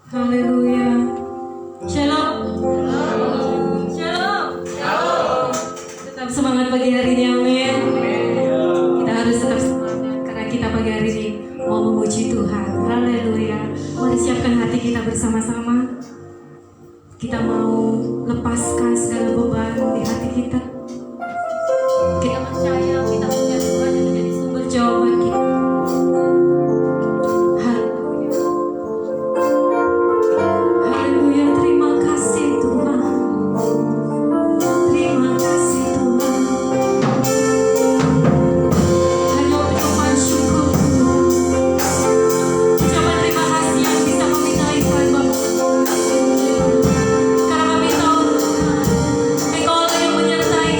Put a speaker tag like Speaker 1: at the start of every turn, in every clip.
Speaker 1: Haleluya. Shalom. Shalom. Tetap semangat pagi hari ini, amin. Kita harus tetap semangat karena kita pagi hari ini mau memuji Tuhan. Haleluya. Mari siapkan hati kita bersama-sama. Kita mau lepaskan segala beban di hati kita. Kita percaya kita punya Tuhan yang menjadi sumber jawaban kita. Haleluya. Haleluya. Terima kasih Tuhan. Terima kasih Tuhan. Hanya ucapan syukur Tuhan. Ucapan terima kasih yang bisa kami naikkan Bapa. Karena kami tahu Tuhan, Engkau yang menyertai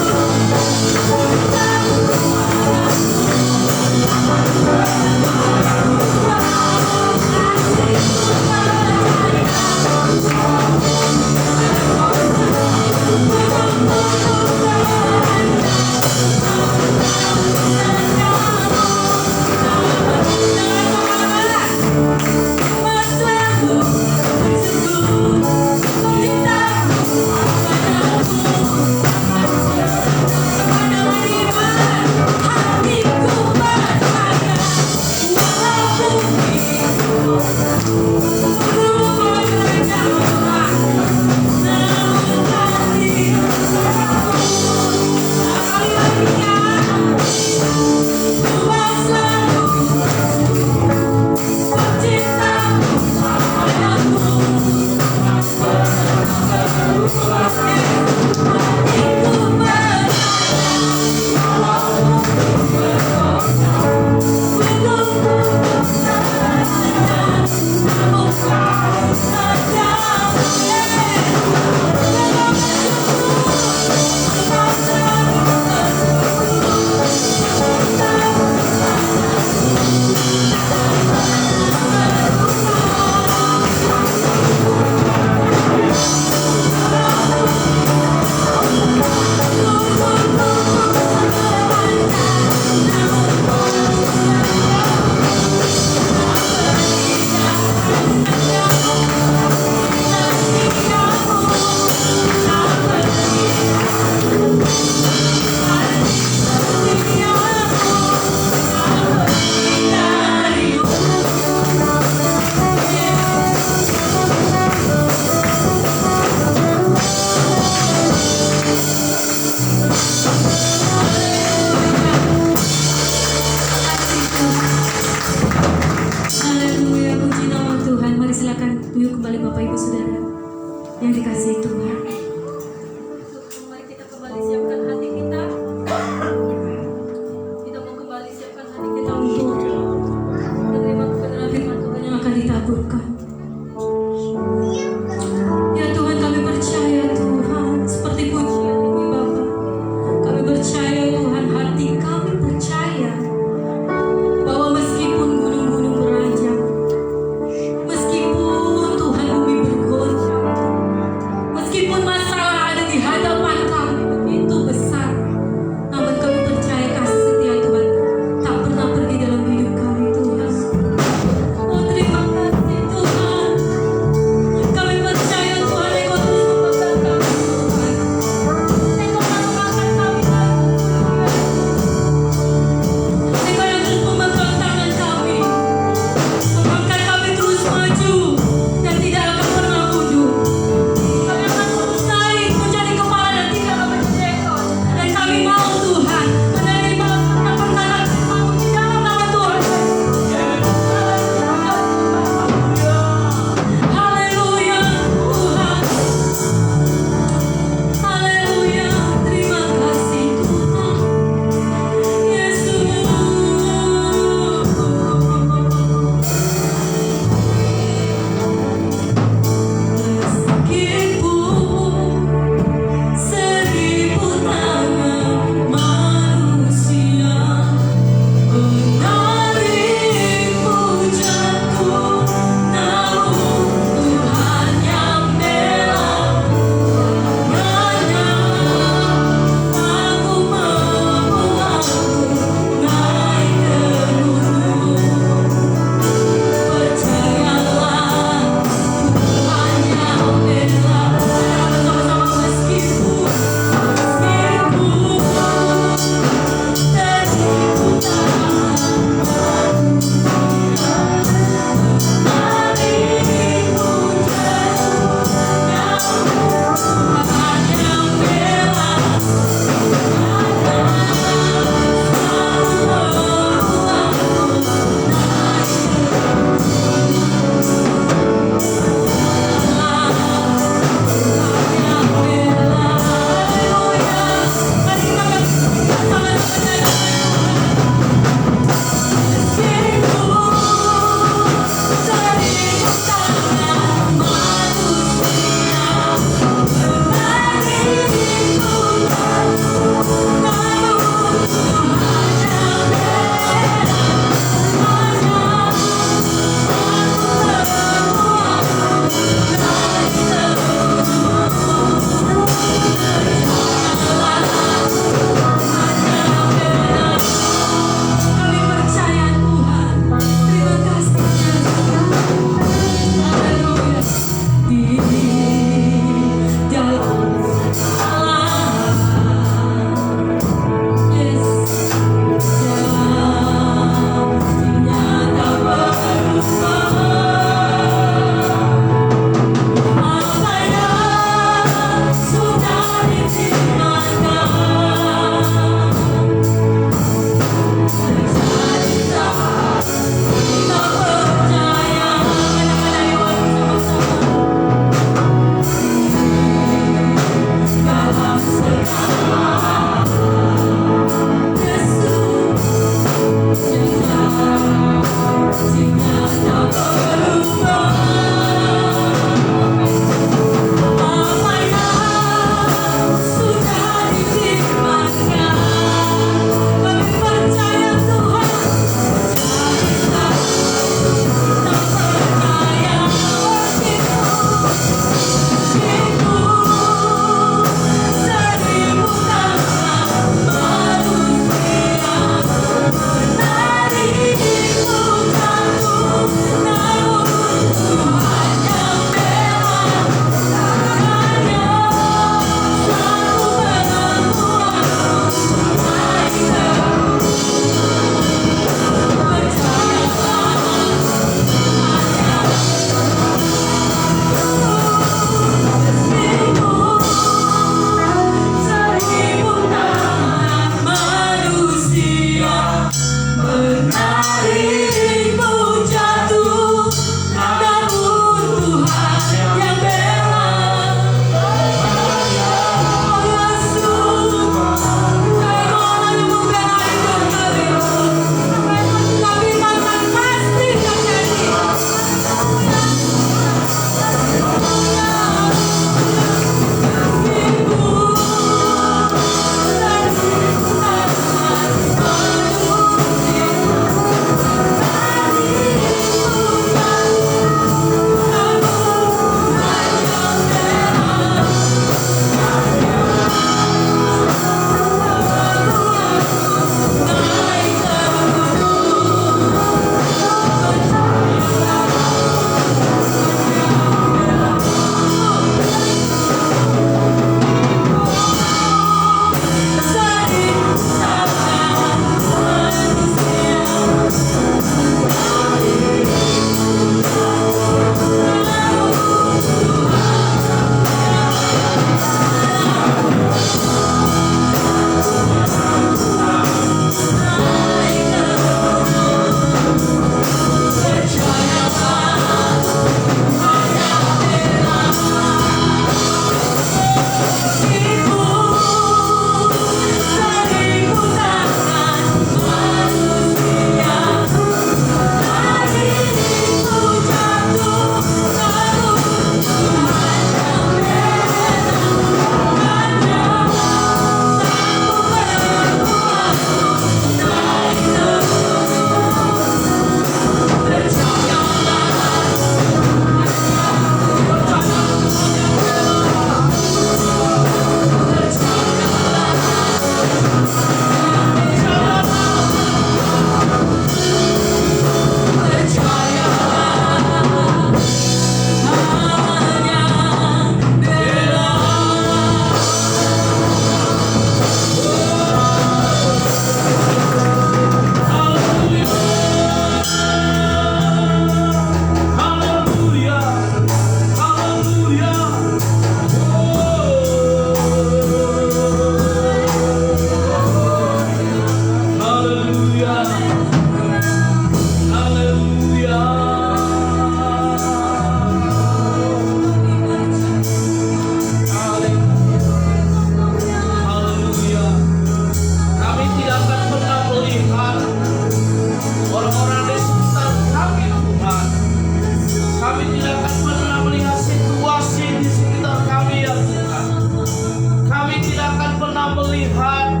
Speaker 2: pernah melihat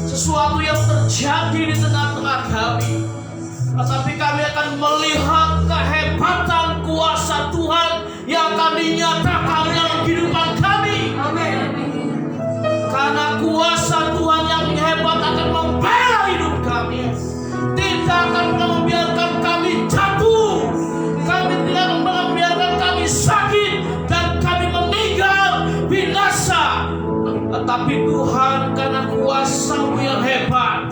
Speaker 2: sesuatu yang terjadi di tengah-tengah kami, tetapi kami akan melihat kehebatan kuasa Tuhan yang akan dinyatakan dalam kehidupan kami.
Speaker 1: Amin.
Speaker 2: Karena kuasa Tuhan yang hebat akan membela hidup kami, tidak akan pernah membiarkan kami jatuh, kami tidak akan pernah membiarkan kami sakit dan kami meninggal binasa. Tetapi Tuhan, karena kuasa-Mu yang hebat,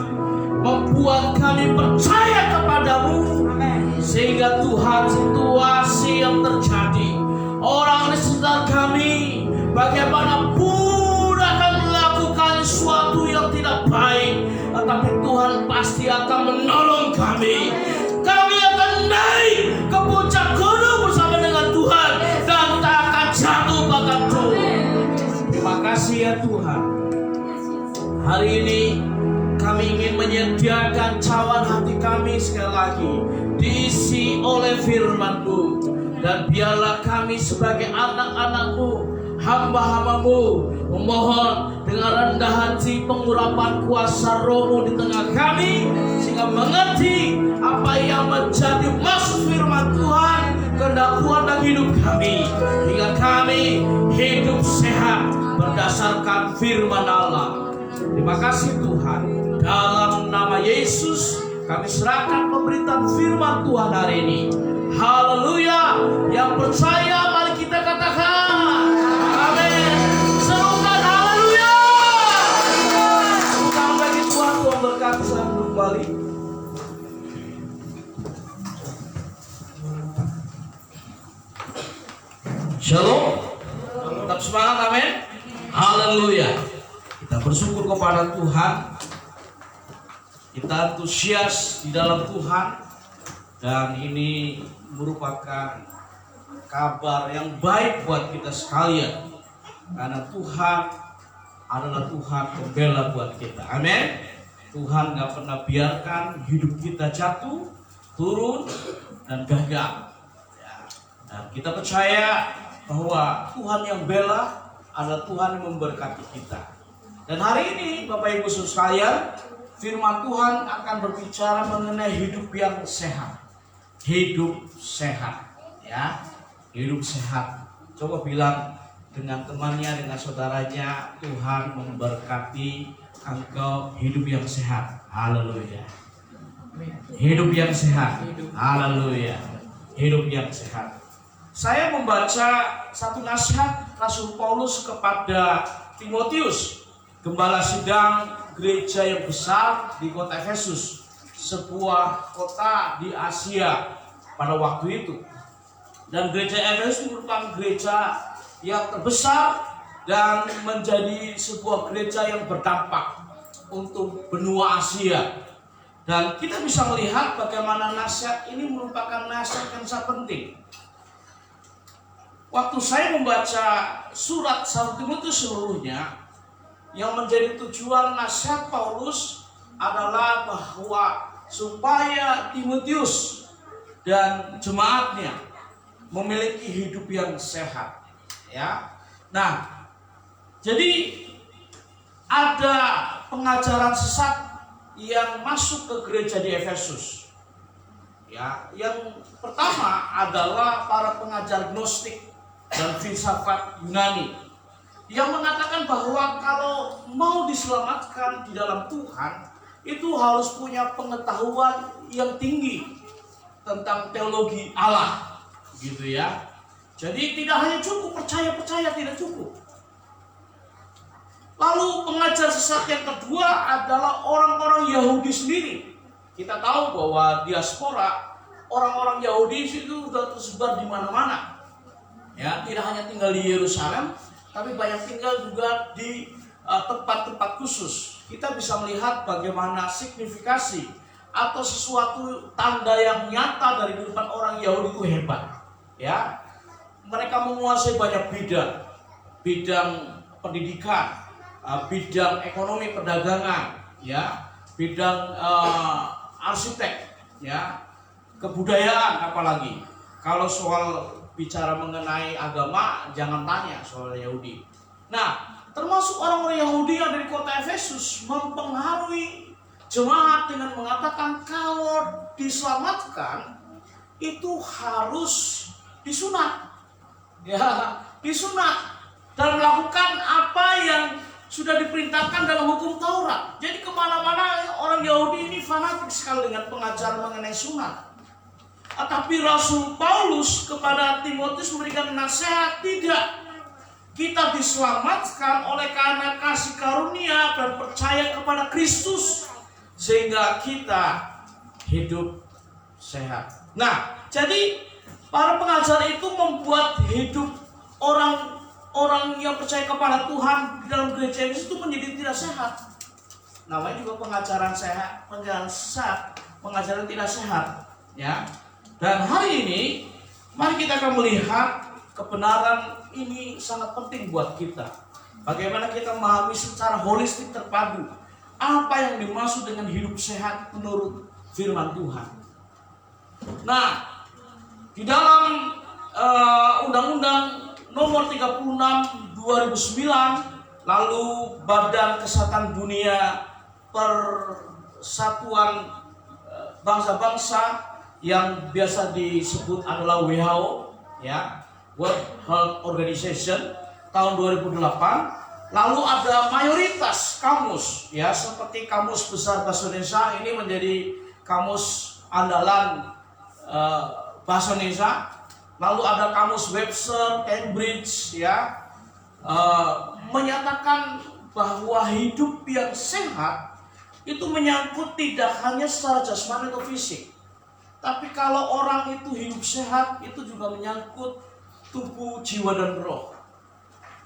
Speaker 2: membuat kami percaya kepadamu. Sehingga Tuhan, situasi yang terjadi, orang di sekitar kami bagaimanapun akan melakukan sesuatu yang tidak baik, tetapi Tuhan pasti akan menolong kami. Kami akan naik ke puncak gunung bersama dengan Tuhan dan tak akan jatuh bahkan turun. Terima kasih ya Tuhan. Hari ini kami ingin menyediakan cawan hati kami sekali lagi diisi oleh firman-Mu, dan biarlah kami sebagai anak-anak-Mu, hamba-hamba-Mu, memohon dengan rendah hati pengurapan kuasa Roh-Mu di tengah kami, sehingga mengerti apa yang menjadi maksud firman Tuhan, kehendak Tuhan bagi hidup kami, hingga kami hidup sehat berdasarkan firman Allah. Terima kasih Tuhan. Dalam nama Yesus kami serahkan pemberitaan firman Tuhan hari ini. Haleluya. Yang percaya mari kita katakan amin. Serukan haleluya. Serukan bagi Tuhan. Tuhan berkati saya kembali. Shalom. Tetap semangat, amin. Haleluya. Kita bersyukur kepada Tuhan. Kita antusias di dalam Tuhan, dan ini merupakan kabar yang baik buat kita sekalian, karena Tuhan adalah Tuhan pembela buat kita. Amin. Tuhan gak pernah biarkan hidup kita jatuh, turun, dan gagal ya. Dan kita percaya bahwa Tuhan yang bela adalah Tuhan yang memberkati kita. Dan hari ini Bapak Ibu Saudara sekalian, firman Tuhan akan berbicara mengenai hidup yang sehat. Hidup sehat ya. Hidup sehat. Coba bilang dengan temannya, dengan saudaranya, Tuhan memberkati engkau hidup yang sehat. Haleluya. Hidup yang sehat. Haleluya. Hidup yang sehat. Saya membaca satu nasihat Rasul Paulus kepada Timotius, gembala sidang gereja yang besar di kota Efesus, sebuah kota di Asia pada waktu itu. Dan gereja Efesus merupakan gereja yang terbesar dan menjadi sebuah gereja yang berdampak untuk benua Asia. Dan kita bisa melihat bagaimana nasihat ini merupakan nasihat yang sangat penting. Waktu saya membaca surat 1 Timotius seluruhnya, yang menjadi tujuan nasihat Paulus adalah bahwa supaya Timotius dan jemaatnya memiliki hidup yang sehat ya. Nah, jadi ada pengajaran sesat yang masuk ke gereja di Efesus ya. Yang pertama adalah para pengajar Gnostik dan filsafat Yunani yang mengatakan bahwa kalau mau diselamatkan di dalam Tuhan, itu harus punya pengetahuan yang tinggi tentang teologi Allah, gitu ya. Jadi tidak hanya cukup percaya tidak cukup. Lalu pengajar sesat yang kedua adalah orang-orang Yahudi sendiri. Kita tahu bahwa diaspora orang-orang Yahudi itu sudah tersebar di mana-mana. Ya, tidak hanya tinggal di Yerusalem, tapi banyak tinggal juga di tempat-tempat khusus. Kita bisa melihat bagaimana signifikasi atau sesuatu tanda yang nyata dari kehidupan orang Yahudi itu hebat. Ya, mereka menguasai banyak bidang pendidikan, bidang ekonomi perdagangan, ya, bidang arsitek, ya, kebudayaan apalagi. Kalau soal bicara mengenai agama, jangan tanya soal Yahudi. Nah, termasuk orang-orang Yahudi yang dari kota Efesus mempengaruhi jemaat dengan mengatakan kalau diselamatkan itu harus disunat. Ya, disunat dan melakukan apa yang sudah diperintahkan dalam hukum Taurat. Jadi kemana-mana orang Yahudi ini fanatik sekali dengan pengajaran mengenai sunat. Tetapi Rasul Paulus kepada Timotius memberikan nasihat, tidak. Kita diselamatkan oleh karena kasih karunia dan percaya kepada Kristus, sehingga kita hidup sehat. Nah, jadi para pengajar itu membuat hidup orang yang percaya kepada Tuhan di dalam gereja itu menjadi tidak sehat. Namanya juga pengajaran sehat, pengajaran tidak sehat, ya. Dan hari ini mari kita akan melihat kebenaran ini sangat penting buat kita. Bagaimana kita memahami secara holistik terpadu apa yang dimaksud dengan hidup sehat menurut firman Tuhan. Nah, di dalam Undang-Undang Nomor 36 2009, lalu Badan Kesehatan Dunia Persatuan Bangsa-Bangsa yang biasa disebut adalah WHO, ya, World Health Organization, tahun 2008. Lalu ada mayoritas kamus, ya, seperti Kamus Besar Bahasa Indonesia ini menjadi kamus andalan bahasa Indonesia. Lalu ada Kamus Webster, Cambridge, ya, menyatakan bahwa hidup yang sehat itu menyangkut tidak hanya secara jasmani atau fisik, tapi kalau orang itu hidup sehat itu juga menyangkut tubuh, jiwa, dan roh.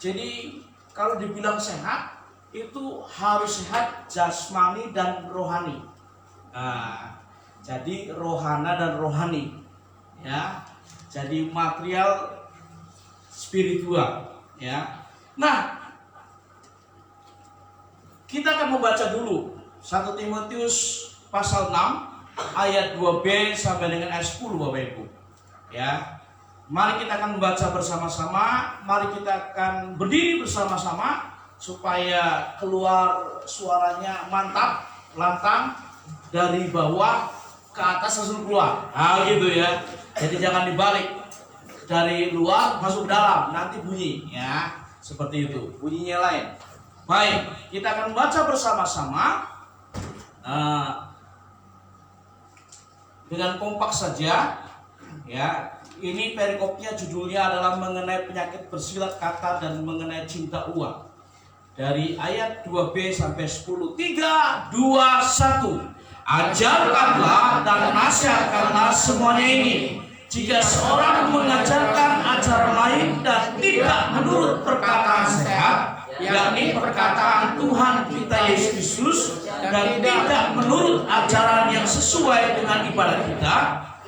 Speaker 2: Jadi kalau dibilang sehat itu harus sehat jasmani dan rohani. Nah, jadi rohana dan rohani, ya. Jadi material spiritual, ya. Nah, kita akan membaca dulu 1 Timotius pasal 6 ayat 2b sampai dengan ayat 10, Bapak Ibu. Ya. Mari kita akan membaca bersama-sama, mari kita akan berdiri bersama-sama supaya keluar suaranya mantap, lantang dari bawah ke atas langsung keluar. Nah, gitu ya. Jadi jangan dibalik dari luar masuk dalam, nanti bunyi, ya. Seperti itu, bunyinya lain. Baik, kita akan baca bersama-sama dengan kompak saja, ya. Ini perikopnya judulnya adalah mengenai penyakit bersilat kata dan mengenai cinta uang. Dari ayat 2b sampai 10. 3, 2, 1. Ajarkanlah dan nasihatkanlah semuanya ini. Jika seorang mengajarkan ajaran lain dan tidak menurut perkataan sehat, yakni perkataan Tuhan kita Yesus Kristus, dan tidak menurut ajaran yang sesuai dengan ibadah kita,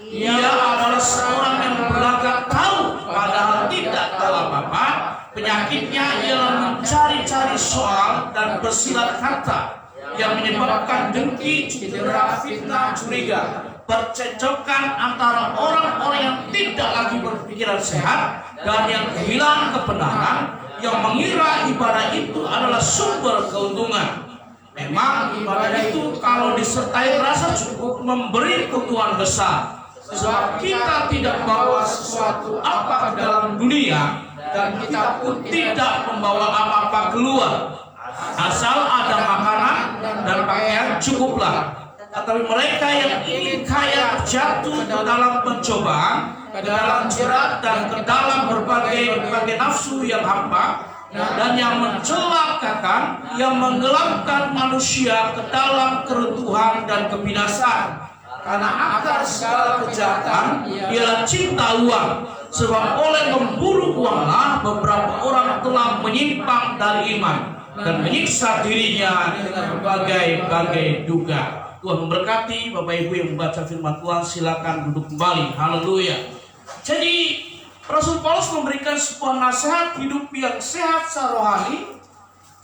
Speaker 2: ia adalah seorang yang berlagak tahu padahal tidak tahu apa-apa. Penyakitnya ialah mencari-cari soal dan bersilat kata yang menyebabkan dengki, cedera, fitnah, curiga, percekcokan antara orang-orang yang tidak lagi berpikiran sehat dan yang kehilangan kebenaran, yang mengira ibadah itu adalah sumber keuntungan. Memang ibadah itu kalau disertai rasa cukup memberi keuntungan besar, sebab kita tidak membawa sesuatu apa ke dalam dunia dan kita pun tidak membawa apa-apa keluar. Asal ada makanan dan pakaian cukuplah. Tetapi mereka yang ingin kaya jatuh ke dalam pencobaan, ke dalam jerat dan ke dalam berbagai nafsu yang hampa dan yang mencelakakan, yang menggelapkan manusia ke dalam keruntuhan dan kebinasaan. Karena akar segala kejahatan ialah cinta uang. Sebab oleh memburu uanglah beberapa orang telah menyimpang dari iman dan menyiksa dirinya dengan berbagai duga. Tuhan memberkati Bapak Ibu yang membaca firman Tuhan, silakan duduk kembali. Haleluya. Jadi Rasul Paulus memberikan sebuah nasihat hidup yang sehat secara rohani,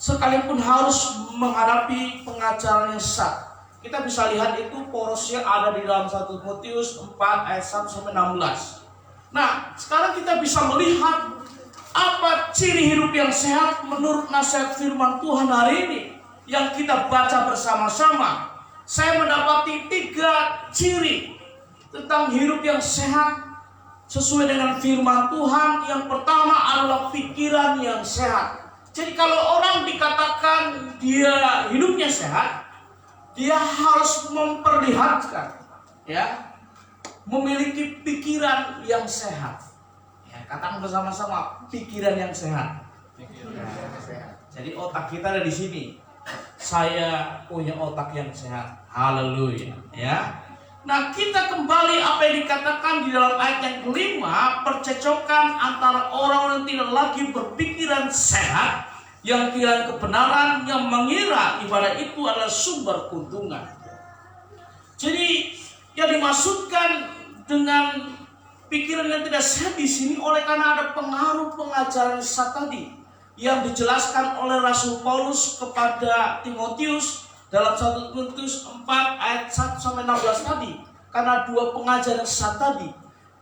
Speaker 2: sekalipun harus menghadapi pengajaran yang sesat. Kita bisa lihat itu porosnya ada di dalam 1 Timotius 4 ayat 1 sampai 16. Nah, sekarang kita bisa melihat Apa ciri hidup yang sehat menurut nasihat firman Tuhan hari ini yang kita baca bersama-sama? Saya mendapati 3 ciri tentang hidup yang sehat sesuai dengan firman Tuhan. Yang pertama adalah pikiran yang sehat. Jadi kalau orang dikatakan dia hidupnya sehat, dia harus memperlihatkan, ya, memiliki pikiran yang sehat. Ya, katakan bersama-sama, pikiran yang sehat. Jadi otak kita ada di sini. Saya punya otak yang sehat. Haleluya, ya. Nah, kita kembali apa yang dikatakan di dalam ayat yang kelima, percecokan antara orang yang tidak lagi berpikiran sehat, yang kira kebenaran, yang mengira ibadah itu adalah sumber keuntungan. Jadi yang dimaksudkan dengan pikiran yang tidak sehat di sini oleh karena ada pengaruh pengajaran sesat tadi yang dijelaskan oleh Rasul Paulus kepada Timotius dalam 1 Korintus 4 ayat 1 sampai 16 tadi. Karena 2 pengajaran sesat tadi,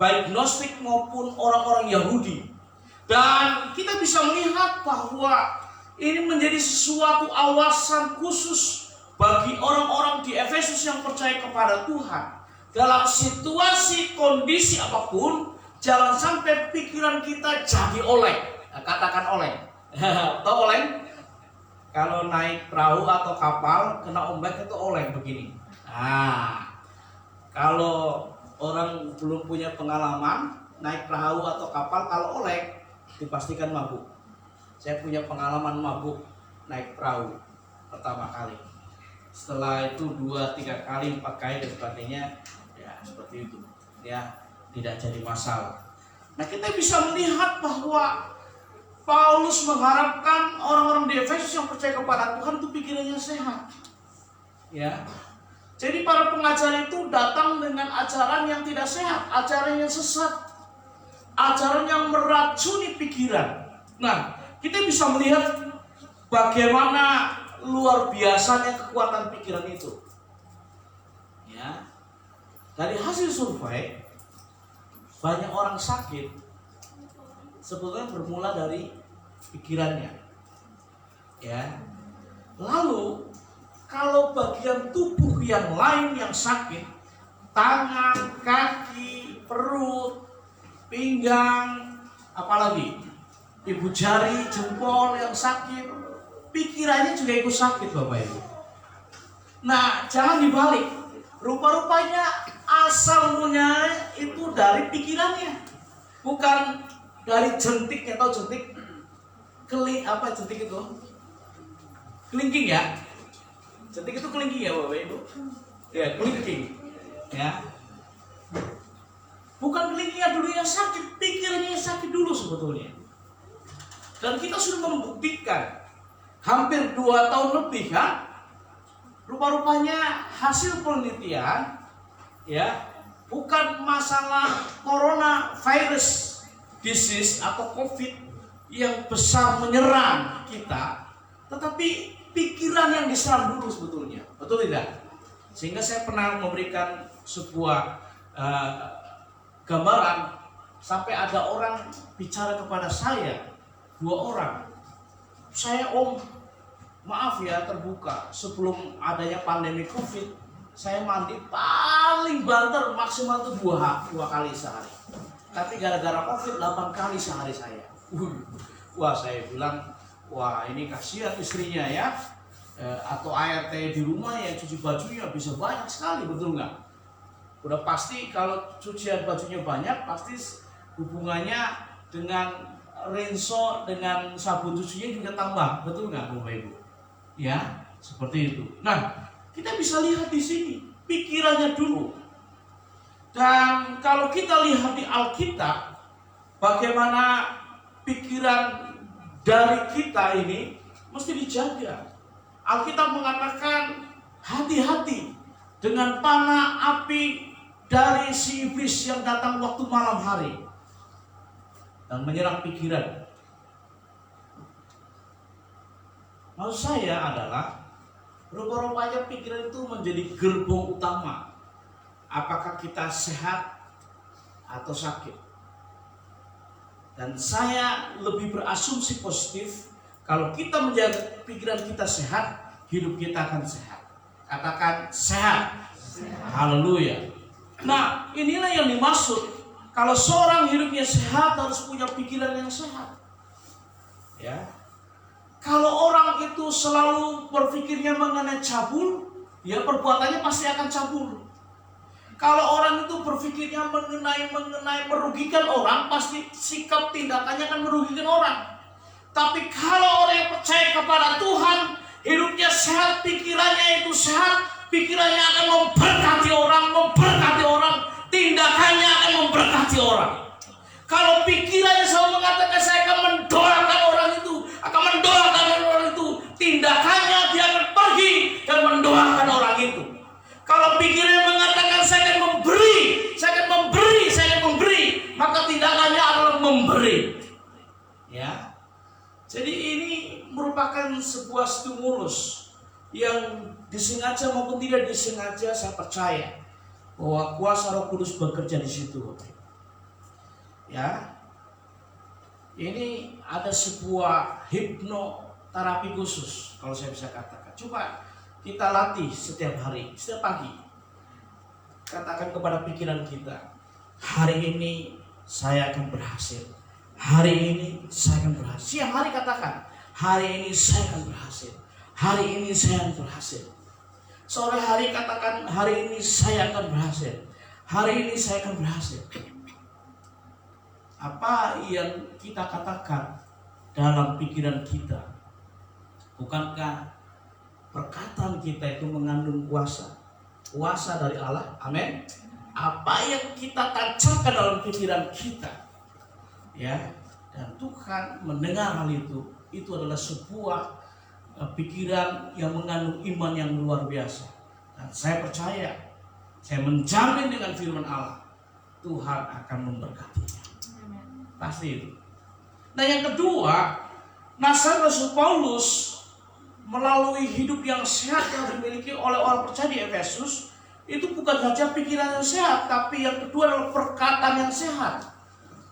Speaker 2: baik Gnostik maupun orang-orang Yahudi. Dan kita bisa melihat bahwa ini menjadi sesuatu awasan khusus bagi orang-orang di Efesus yang percaya kepada Tuhan. Dalam situasi kondisi apapun, jangan sampai pikiran kita jadi oleng. Nah, katakan oleng. Tahu oleng? Kalau naik perahu atau kapal kena ombak itu oleng begini. Nah, kalau orang belum punya pengalaman naik perahu atau kapal, kalau oleng dipastikan mabuk. Saya punya pengalaman mabuk naik perahu pertama kali. Setelah itu 2-3 kali, 4 kali dan sebagainya, ya seperti itu. Ya, tidak jadi masalah. Nah, kita bisa melihat bahwa Paulus mengharapkan orang-orang di Efesus yang percaya kepada Tuhan itu pikirannya sehat. Ya. Jadi para pengajar itu datang dengan ajaran yang tidak sehat, ajaran yang sesat, ajaran yang meracuni pikiran. Nah, kita bisa melihat bagaimana luar biasanya kekuatan pikiran itu. Ya. Dari hasil survei, banyak orang sakit sebetulnya bermula dari pikirannya. Ya. Lalu kalau bagian tubuh yang lain yang sakit, tangan, kaki, perut, pinggang, apalagi ibu jari, jempol yang sakit, pikirannya juga ikut sakit, Bapak Ibu. Nah, jangan dibalik. Rupa-rupanya asal mulanya itu dari pikirannya, bukan dari jentiknya. Atau jentik apa jentik itu? Kelingking ya. Jentik itu kelingking ya, Bapak Ibu. Ya, kelingking. Ya. Bukan kelingkingnya dulu yang sakit, pikirannya yang sakit dulu sebetulnya. Dan kita sudah membuktikan hampir 2 tahun lebih kan, rupa-rupanya hasil penelitian, ya, bukan masalah corona virus disease atau COVID yang besar menyerang kita, tetapi pikiran yang diserang dulu sebetulnya, betul tidak? Sehingga saya pernah memberikan sebuah gambaran sampai ada orang bicara kepada saya. 2 orang, saya maaf ya terbuka, sebelum adanya pandemi COVID, saya mandi paling banter maksimal itu 2 kali sehari. Tapi gara-gara COVID 8 kali sehari saya. Wah, saya bilang, wah ini kasihan istrinya ya, atau ART di rumah yang cuci bajunya bisa banyak sekali, betul nggak? Udah pasti kalau cucian bajunya banyak, pasti hubungannya dengan rinso dengan sabun cucinya juga tambah, betul nggak Bapak Ibu? Ya, seperti itu. Nah, kita bisa lihat di sini pikirannya dulu. Dan kalau kita lihat di Alkitab, bagaimana pikiran dari kita ini mesti dijaga. Alkitab mengatakan hati-hati dengan panah api dari si iblis yang datang waktu malam hari dan menyerang pikiran. Maksud saya adalah rupa-rupanya pikiran itu menjadi gerbong utama. Apakah kita sehat atau sakit? Dan saya lebih berasumsi positif, kalau kita menjaga pikiran kita sehat, hidup kita akan sehat. Katakan sehat. Haleluya. Nah, inilah yang dimaksud. Kalau seorang hidupnya sehat harus punya pikiran yang sehat. Ya. Kalau orang itu selalu berpikirnya mengenai cabul, ya perbuatannya pasti akan cabul. Kalau orang itu berpikirnya mengenai merugikan orang, pasti sikap tindakannya akan merugikan orang. Tapi kalau orang yang percaya kepada Tuhan, hidupnya sehat, pikirannya itu sehat, pikirannya akan memberkati orang, tindakannya akan memberkati orang. Kalau pikirannya selalu mengatakan saya akan mendoakan orang itu, tindakannya dia akan pergi dan mendoakan orang itu. Kalau pikirannya mengatakan saya akan memberi, maka tindakannya adalah memberi. Ya. Jadi ini merupakan sebuah stimulus yang disengaja maupun tidak disengaja, saya percaya bahwa kuasa Roh Kudus bekerja di situ. Ya. Ini ada sebuah hipnoterapi khusus, kalau saya bisa katakan. Coba kita latih setiap hari, setiap pagi. Katakan kepada pikiran kita, hari ini saya akan berhasil. Hari ini saya akan berhasil. Siang hari katakan, hari ini saya akan berhasil. Hari ini saya akan berhasil. Sore hari katakan, hari ini saya akan berhasil. Hari ini saya akan berhasil. Apa yang kita katakan dalam pikiran kita, bukankah perkataan kita itu mengandung kuasa dari Allah? Amin. Apa yang kita tancapkan dalam pikiran kita, ya, dan Tuhan mendengar hal itu adalah sebuah pikiran yang mengandung iman yang luar biasa. Dan saya percaya, saya menjamin dengan firman Allah, Tuhan akan memberkatinya. Pasti itu. Nah, yang kedua, nasihat Rasul Paulus melalui hidup yang sehat yang dimiliki oleh orang percaya di Efesus, itu bukan saja pikiran yang sehat, tapi yang kedua adalah perkataan yang sehat.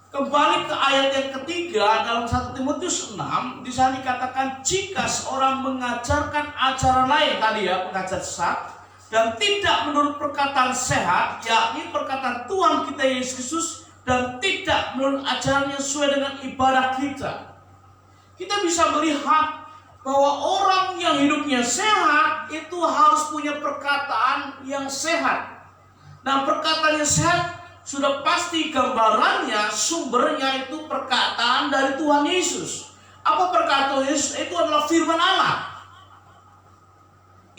Speaker 2: Kembali ke ayat yang ketiga dalam 1 Timotius 6, di sana dikatakan jika seorang mengajarkan ajaran lain, tadi ya, pengajar sesat, dan tidak menurut perkataan sehat, yakni perkataan Tuhan kita Yesus Kristus, dan tidak menurut ajaran yang sesuai dengan ibadah kita. Kita bisa melihat bahwa orang yang hidupnya sehat itu harus punya perkataan yang sehat. Nah, perkataan yang sehat sudah pasti gambarannya, sumbernya itu perkataan dari Tuhan Yesus. Apa perkataan Yesus? Itu adalah firman Allah.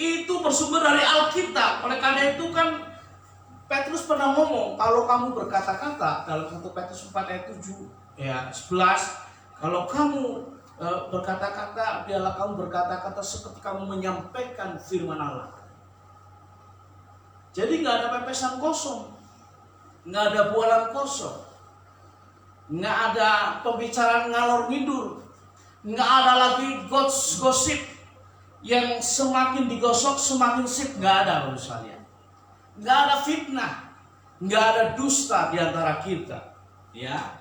Speaker 2: Itu bersumber dari Alkitab. Oleh karena itu kan Petrus pernah ngomong, kalau kamu berkata-kata dalam 1 Petrus 4 ayat 7 ya 11, kalau kamu berkata-kata, biarlah kamu berkata-kata seperti kamu menyampaikan firman Allah. Jadi nggak ada pepesan kosong, nggak ada bualan kosong, nggak ada pembicaraan ngalor ngidul, nggak ada lagi gosip yang semakin digosok semakin sip, nggak ada menurut saya. Nggak ada fitnah, nggak ada dusta di antara kita, ya.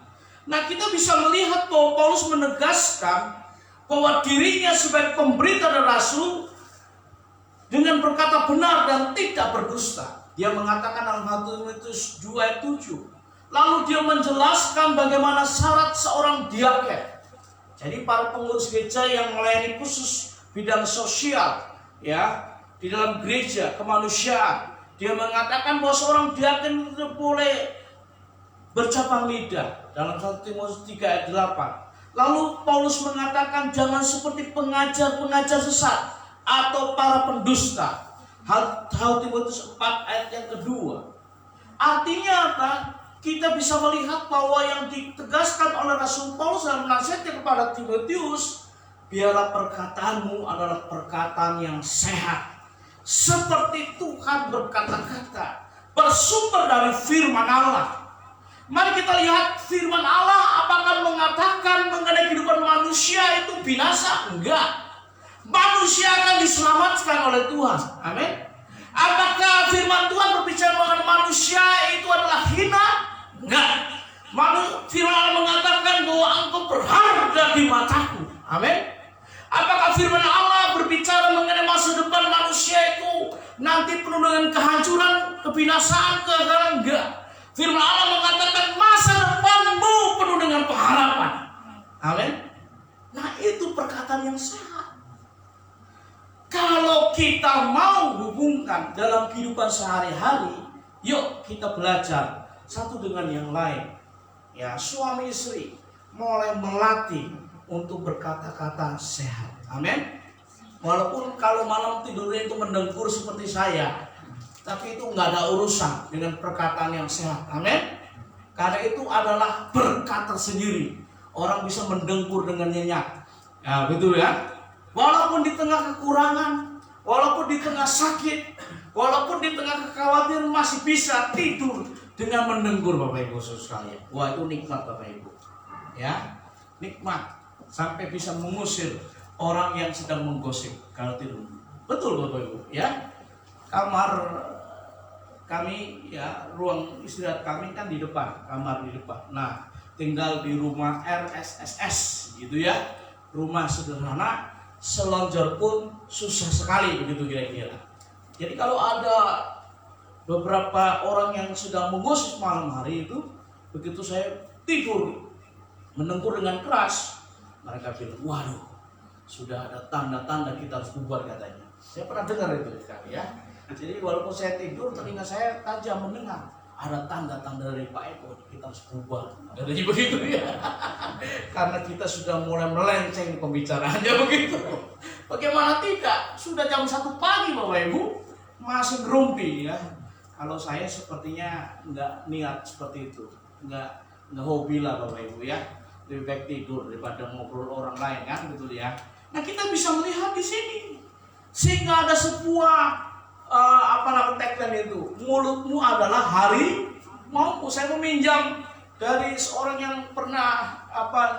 Speaker 2: Nah, kita bisa melihat bahwa Paulus menegaskan bahwa dirinya sebagai pemberita dan rasul dengan berkata benar dan tidak berdusta. Dia mengatakan dalam 1 Timotius 2 ayat 7. Lalu dia menjelaskan bagaimana syarat seorang diaken. Jadi para pengurus gereja yang melayani khusus bidang sosial, ya, di dalam gereja kemanusiaan. Dia mengatakan bahwa seorang diaken itu boleh bercabang lidah dalam 1 Timotius 3 ayat 8. Lalu Paulus mengatakan jangan seperti pengajar-pengajar sesat atau para pendusta. 1 Timotius 4 ayat yang kedua. Artinya apa? Kita bisa melihat bahwa yang ditegaskan oleh Rasul Paulus dalam nasihatnya kepada Timotius, biarlah perkataanmu adalah perkataan yang sehat. Seperti Tuhan berkata-kata, bersumber dari firman Allah. Mari kita lihat firman Allah apakah mengatakan mengenai kehidupan manusia itu binasa? Enggak. Manusia akan diselamatkan oleh Tuhan. Amin. Apakah firman Tuhan berbicara mengenai manusia itu adalah hina? Enggak. Firman Allah mengatakan bahwa engkau berharga di mataku. Amin. Apakah firman Allah berbicara mengenai masa depan manusia itu nanti penuh dengan kehancuran, kebinasaan, kegagalan? Enggak. Firman Allah mengatakan masa depanmu penuh dengan pengharapan. Amin. Nah, itu perkataan yang sehat. Kalau kita mau hubungkan dalam kehidupan sehari-hari, yuk kita belajar satu dengan yang lain. Ya, suami istri mulai melatih untuk berkata-kata sehat. Amin. Walaupun kalau malam tidurnya itu mendengkur seperti saya, tapi itu nggak ada urusan dengan perkataan yang sehat. Amin. Karena itu adalah berkat tersendiri. Orang bisa mendengkur dengan nyenyak. Ya, betul ya. Walaupun di tengah kekurangan, walaupun di tengah sakit, walaupun di tengah kekhawatiran masih bisa tidur dengan mendengkur, Bapak Ibu sekalian. Wah, itu nikmat Bapak Ibu. Ya, nikmat sampai bisa mengusir orang yang sedang menggosip kalau tidur. Betul Bapak Ibu, ya. Kamar kami, ya, ruang istirahat kami kan di depan, kamar di depan. Nah, tinggal di rumah RSSS gitu ya. Rumah sederhana, selonjor pun susah sekali begitu kira-kira. Jadi kalau ada beberapa orang yang sedang mengusik malam hari itu, begitu saya tidur mendengkur dengan keras, mereka bilang, waduh, sudah ada tanda-tanda kita harus bubar katanya. Saya pernah dengar itu sekali ya. Jadi walaupun saya tidur, telinga saya tajam mendengar, ada tanda-tanda dari Pak Eko, kita harus bubar. Jadi begitu ya. Karena kita sudah mulai melenceng pembicaraannya begitu. Bagaimana tidak? Sudah jam 1 pagi Bapak Ibu, masih gerumpi ya. Kalau saya sepertinya nggak niat seperti itu, nggak hobi lah Bapak Ibu ya. Lebih baik tidur daripada ngobrol orang lain kan, betul ya. Nah, kita bisa melihat di sini, sehingga ada sebuah tagline itu, mulutmu adalah harimaumu. Saya meminjam dari seorang yang pernah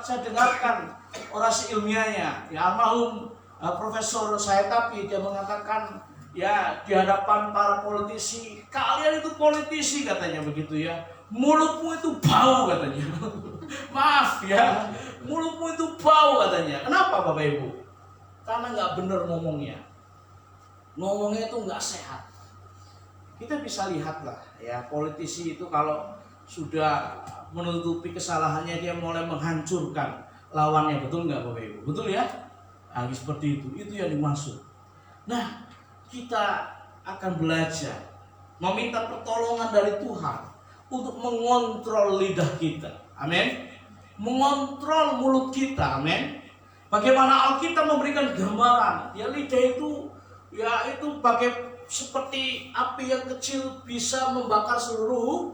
Speaker 2: saya dengarkan orasi ilmiahnya, ya, almarhum Profesor saya, tapi dia mengatakan, ya, di hadapan para politisi, kalian itu politisi katanya begitu ya, mulutmu itu bau katanya. Maaf ya, mulutmu itu bau katanya. Kenapa Bapak Ibu? Karena nggak benar ngomongnya itu nggak sehat. Kita bisa lihatlah ya, politisi itu kalau sudah menutupi kesalahannya, dia mulai menghancurkan lawannya, betul nggak Bapak Ibu? Betul ya? Nah, seperti itu yang dimaksud. Nah, kita akan belajar meminta pertolongan dari Tuhan untuk mengontrol lidah kita. Amin. Mengontrol mulut kita. Amin. Bagaimana Alkitab memberikan gambaran, ya, lidah itu, ya, itu seperti api yang kecil bisa membakar seluruh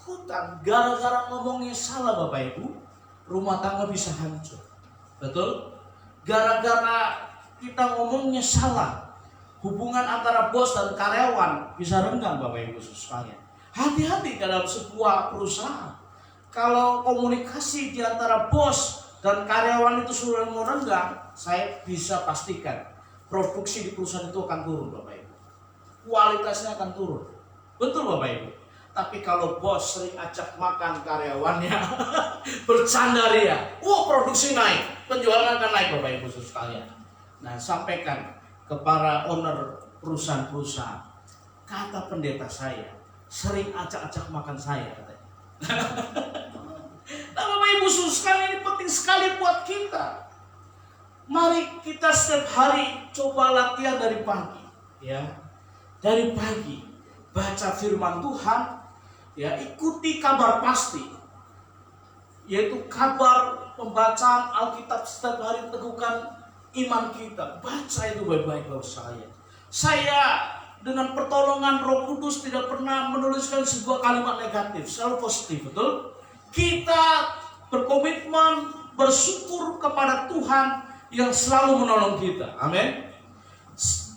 Speaker 2: hutan. Gara-gara ngomongnya salah Bapak Ibu, rumah tangga bisa hancur. Betul? Gara-gara kita ngomongnya salah, hubungan antara bos dan karyawan bisa renggang Bapak Ibu sekalian. Hati-hati dalam sebuah perusahaan. Kalau komunikasi di antara bos dan karyawan itu sudah merenggang, saya bisa pastikan produksi di perusahaan itu akan turun Bapak Ibu. Kualitasnya akan turun. Betul Bapak Ibu. Tapi kalau bos sering ajak makan karyawannya, bercanda dia, produksi naik, penjualan akan naik Bapak Ibu sekalian. Nah, sampaikan ke para owner perusahaan-perusahaan, kata pendeta saya sering acak-acak makan saya katanya. Nah Bapak Ibu sekalian, ini penting sekali buat kita. Mari kita setiap hari coba latihan dari pagi, ya, dari pagi baca firman Tuhan, ya, ikuti kabar pasti, yaitu kabar pembacaan Alkitab setiap hari, teguhkan iman kita. Baca itu baik-baik Bapak sekalian. Saya dengan pertolongan Roh Kudus tidak pernah menuliskan sebuah kalimat negatif, selalu positif, betul? Kita berkomitmen bersyukur kepada Tuhan yang selalu menolong kita. Amin.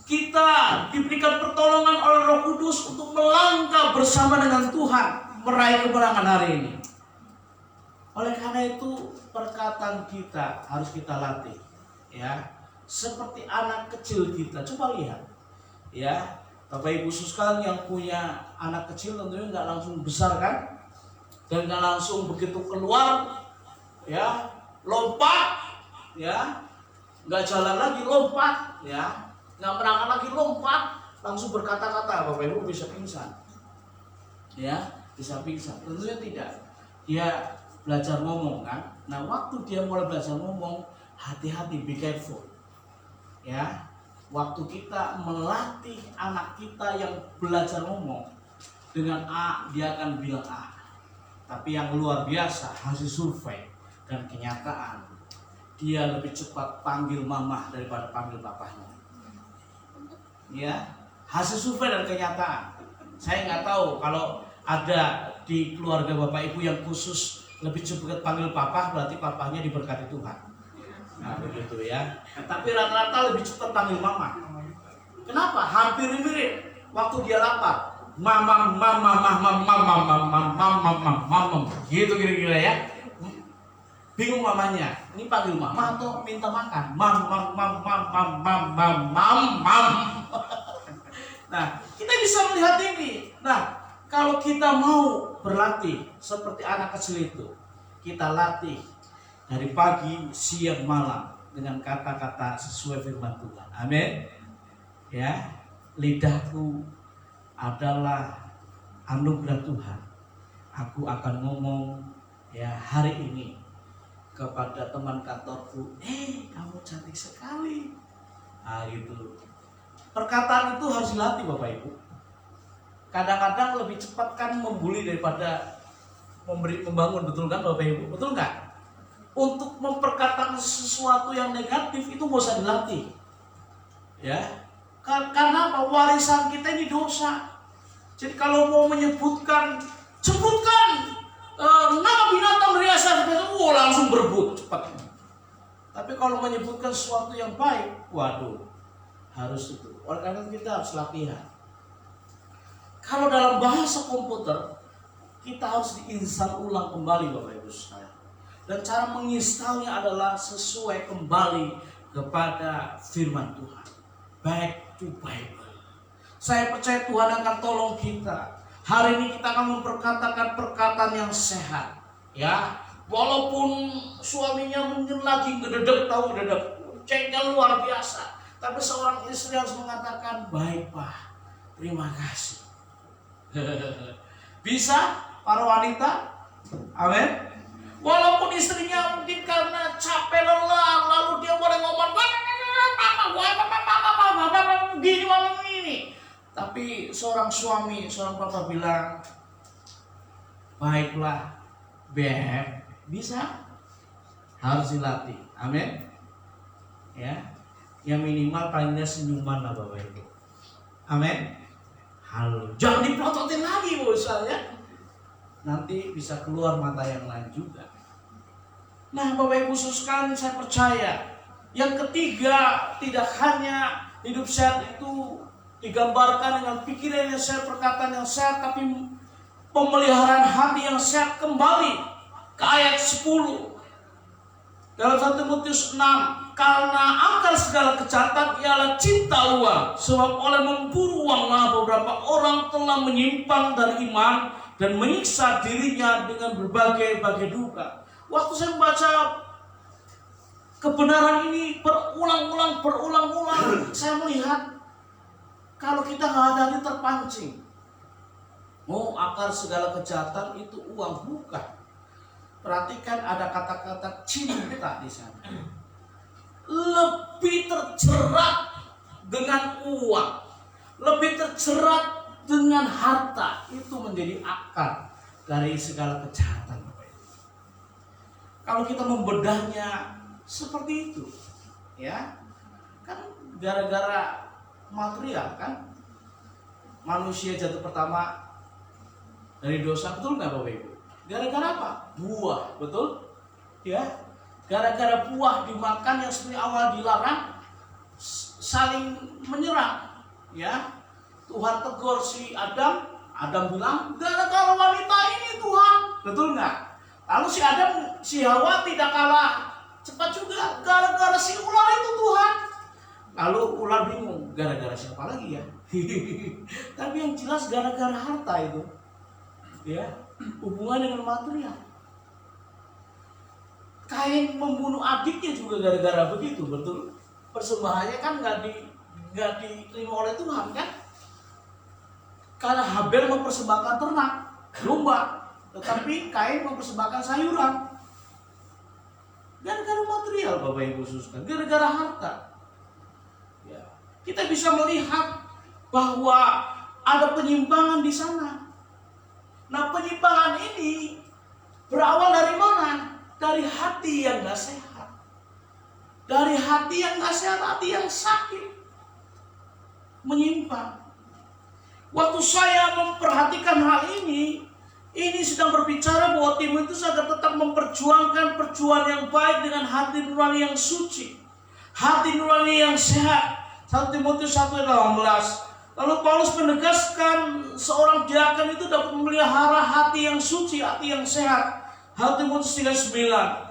Speaker 2: Kita diberikan pertolongan oleh Roh Kudus untuk melangkah bersama dengan Tuhan meraih kemenangan hari ini. Oleh karena itu perkataan kita harus kita latih, ya, seperti anak kecil kita. Coba lihat, ya, Bapak Ibu sekalian yang punya anak kecil tentunya nggak langsung besar kan? Dan nggak langsung begitu keluar, ya lompat, ya nggak jalan lagi lompat, ya nggak merangkak lagi lompat, langsung berkata-kata, Bapak Ibu bisa pingsan, ya bisa pingsan. Tentunya tidak. Dia belajar ngomong kan. Nah waktu dia mulai belajar ngomong, hati-hati, be careful, ya. Waktu kita melatih anak kita yang belajar ngomong dengan A, dia akan bilang A. Tapi yang luar biasa, hasil survei dan kenyataan, dia lebih cepat panggil mama daripada panggil papahnya. Ya, hasil survei dan kenyataan. Saya nggak tahu kalau ada di keluarga Bapak Ibu yang khusus lebih cepat panggil papa, berarti papahnya diberkati Tuhan. Nah begitu ya. Tapi rata-rata lebih cepat panggil mama. Kenapa? Hampir mirip. Waktu dia lapar, mama, gitu kira-kira ya. Bingung mamanya. Ini panggil mama atau minta makan? Nah, kita bisa melihat ini. Nah, kalau kita mau berlatih seperti anak kecil itu, kita latih dari pagi, siang, malam dengan kata-kata sesuai firman Tuhan. Amin. Ya, lidahku adalah anugerah Tuhan. Aku akan ngomong ya hari ini kepada teman kantorku, kamu cantik sekali. Nah gitu. Perkataan itu harus dilatih Bapak Ibu. Kadang-kadang lebih cepat kan membuli daripada membangun, betul kan Bapak Ibu? Betul nggak? Untuk memperkatakan sesuatu yang negatif itu nggak usah dilatih, ya. Karena apa? Warisan kita ini dosa. Jadi kalau mau menyebutkan, sebutkan nama binatang beriasa, langsung berebut cepat. Tapi kalau menyebutkan sesuatu yang baik, waduh, harus itu. Oleh karena itu kita harus latihan. Kalau dalam bahasa komputer, kita harus diinstal ulang kembali Bapak Ibu sekalian. Dan cara menginstalnya adalah sesuai kembali kepada firman Tuhan. Back to Bible. Saya percaya Tuhan akan tolong kita. Hari ini kita akan memperkatakan perkataan yang sehat. Ya, walaupun suaminya mungkin lagi ngededek, tahu ngededek, cengkel luar biasa. Tapi seorang istri harus mengatakan, baik Pak, terima kasih. Bisa para wanita? Amin. Walaupun istrinya mungkin karena capek lelah, lalu dia boleh ngomong gini malam ini. Tapi seorang suami, seorang papa bilang, baiklah, Beb, bisa. Harus dilatih. Amin. Ya. Yang minimal paling tidak senyuman lah Bapak Ibu. Amin. Halo. Jangan diprototin lagi misalnya. Nanti bisa keluar mata yang lain juga. Nah Bapak Ibu sekalian, saya percaya yang ketiga, tidak hanya hidup sehat itu digambarkan dengan pikiran yang sehat, perkataan yang sehat, tapi pemeliharaan hati yang sehat. Kembali ke ayat 10 dalam 1 Timotius 6, karena akar segala kejahatan ialah cinta uang, sebab oleh memburu uanglah beberapa orang telah menyimpang dari iman dan menyiksa dirinya dengan berbagai duka. Waktu saya membaca kebenaran ini berulang-ulang, saya melihat kalau kita nggak hati-hati terpancing. Oh, akar segala kejahatan itu uang, bukan. Perhatikan ada kata-kata cinta di sana. Lebih terjerat dengan uang, lebih terjerat dengan harta, itu menjadi akar dari segala kejahatan. Kalau kita membedahnya seperti itu, ya kan gara-gara material kan manusia jatuh pertama dari dosa, betul nggak Bapak Ibu? Gara-gara apa? Buah, betul? Ya, gara-gara buah dimakan yang seperti awal dilarang, saling menyerang. Ya, Tuhan tegur si Adam bilang gara-gara wanita ini Tuhan, betul nggak? Lalu si Hawa tidak kalah cepat juga, gara-gara si ular itu Tuhan. Lalu ular bingung, gara-gara siapa lagi ya? Tapi yang jelas gara-gara harta itu. Ya, hubungan dengan material. Kain membunuh adiknya juga gara-gara begitu, betul? Persembahannya kan nggak diterima oleh Tuhan kan? Karena Habel mempersembahkan ternak, domba, tetapi Kain mempersembahkan sayuran. Gara-gara material, Bapak Ibu Saudara, gara-gara harta. Ya. Kita bisa melihat bahwa ada penyimpangan di sana. Nah, penyimpangan ini berawal dari mana? Dari hati yang gak sehat. Dari hati yang gak sehat, hati yang sakit. Menyimpang. Waktu saya memperhatikan hal ini sedang berbicara bahwa Timotius agar tetap memperjuangkan perjuangan yang baik dengan hati nurani yang suci, hati nurani yang sehat. 1 Timotius 1:18. Lalu Paulus menegaskan seorang diaken itu dapat memelihara hati yang suci, hati yang sehat. 1 Timotius 3:9.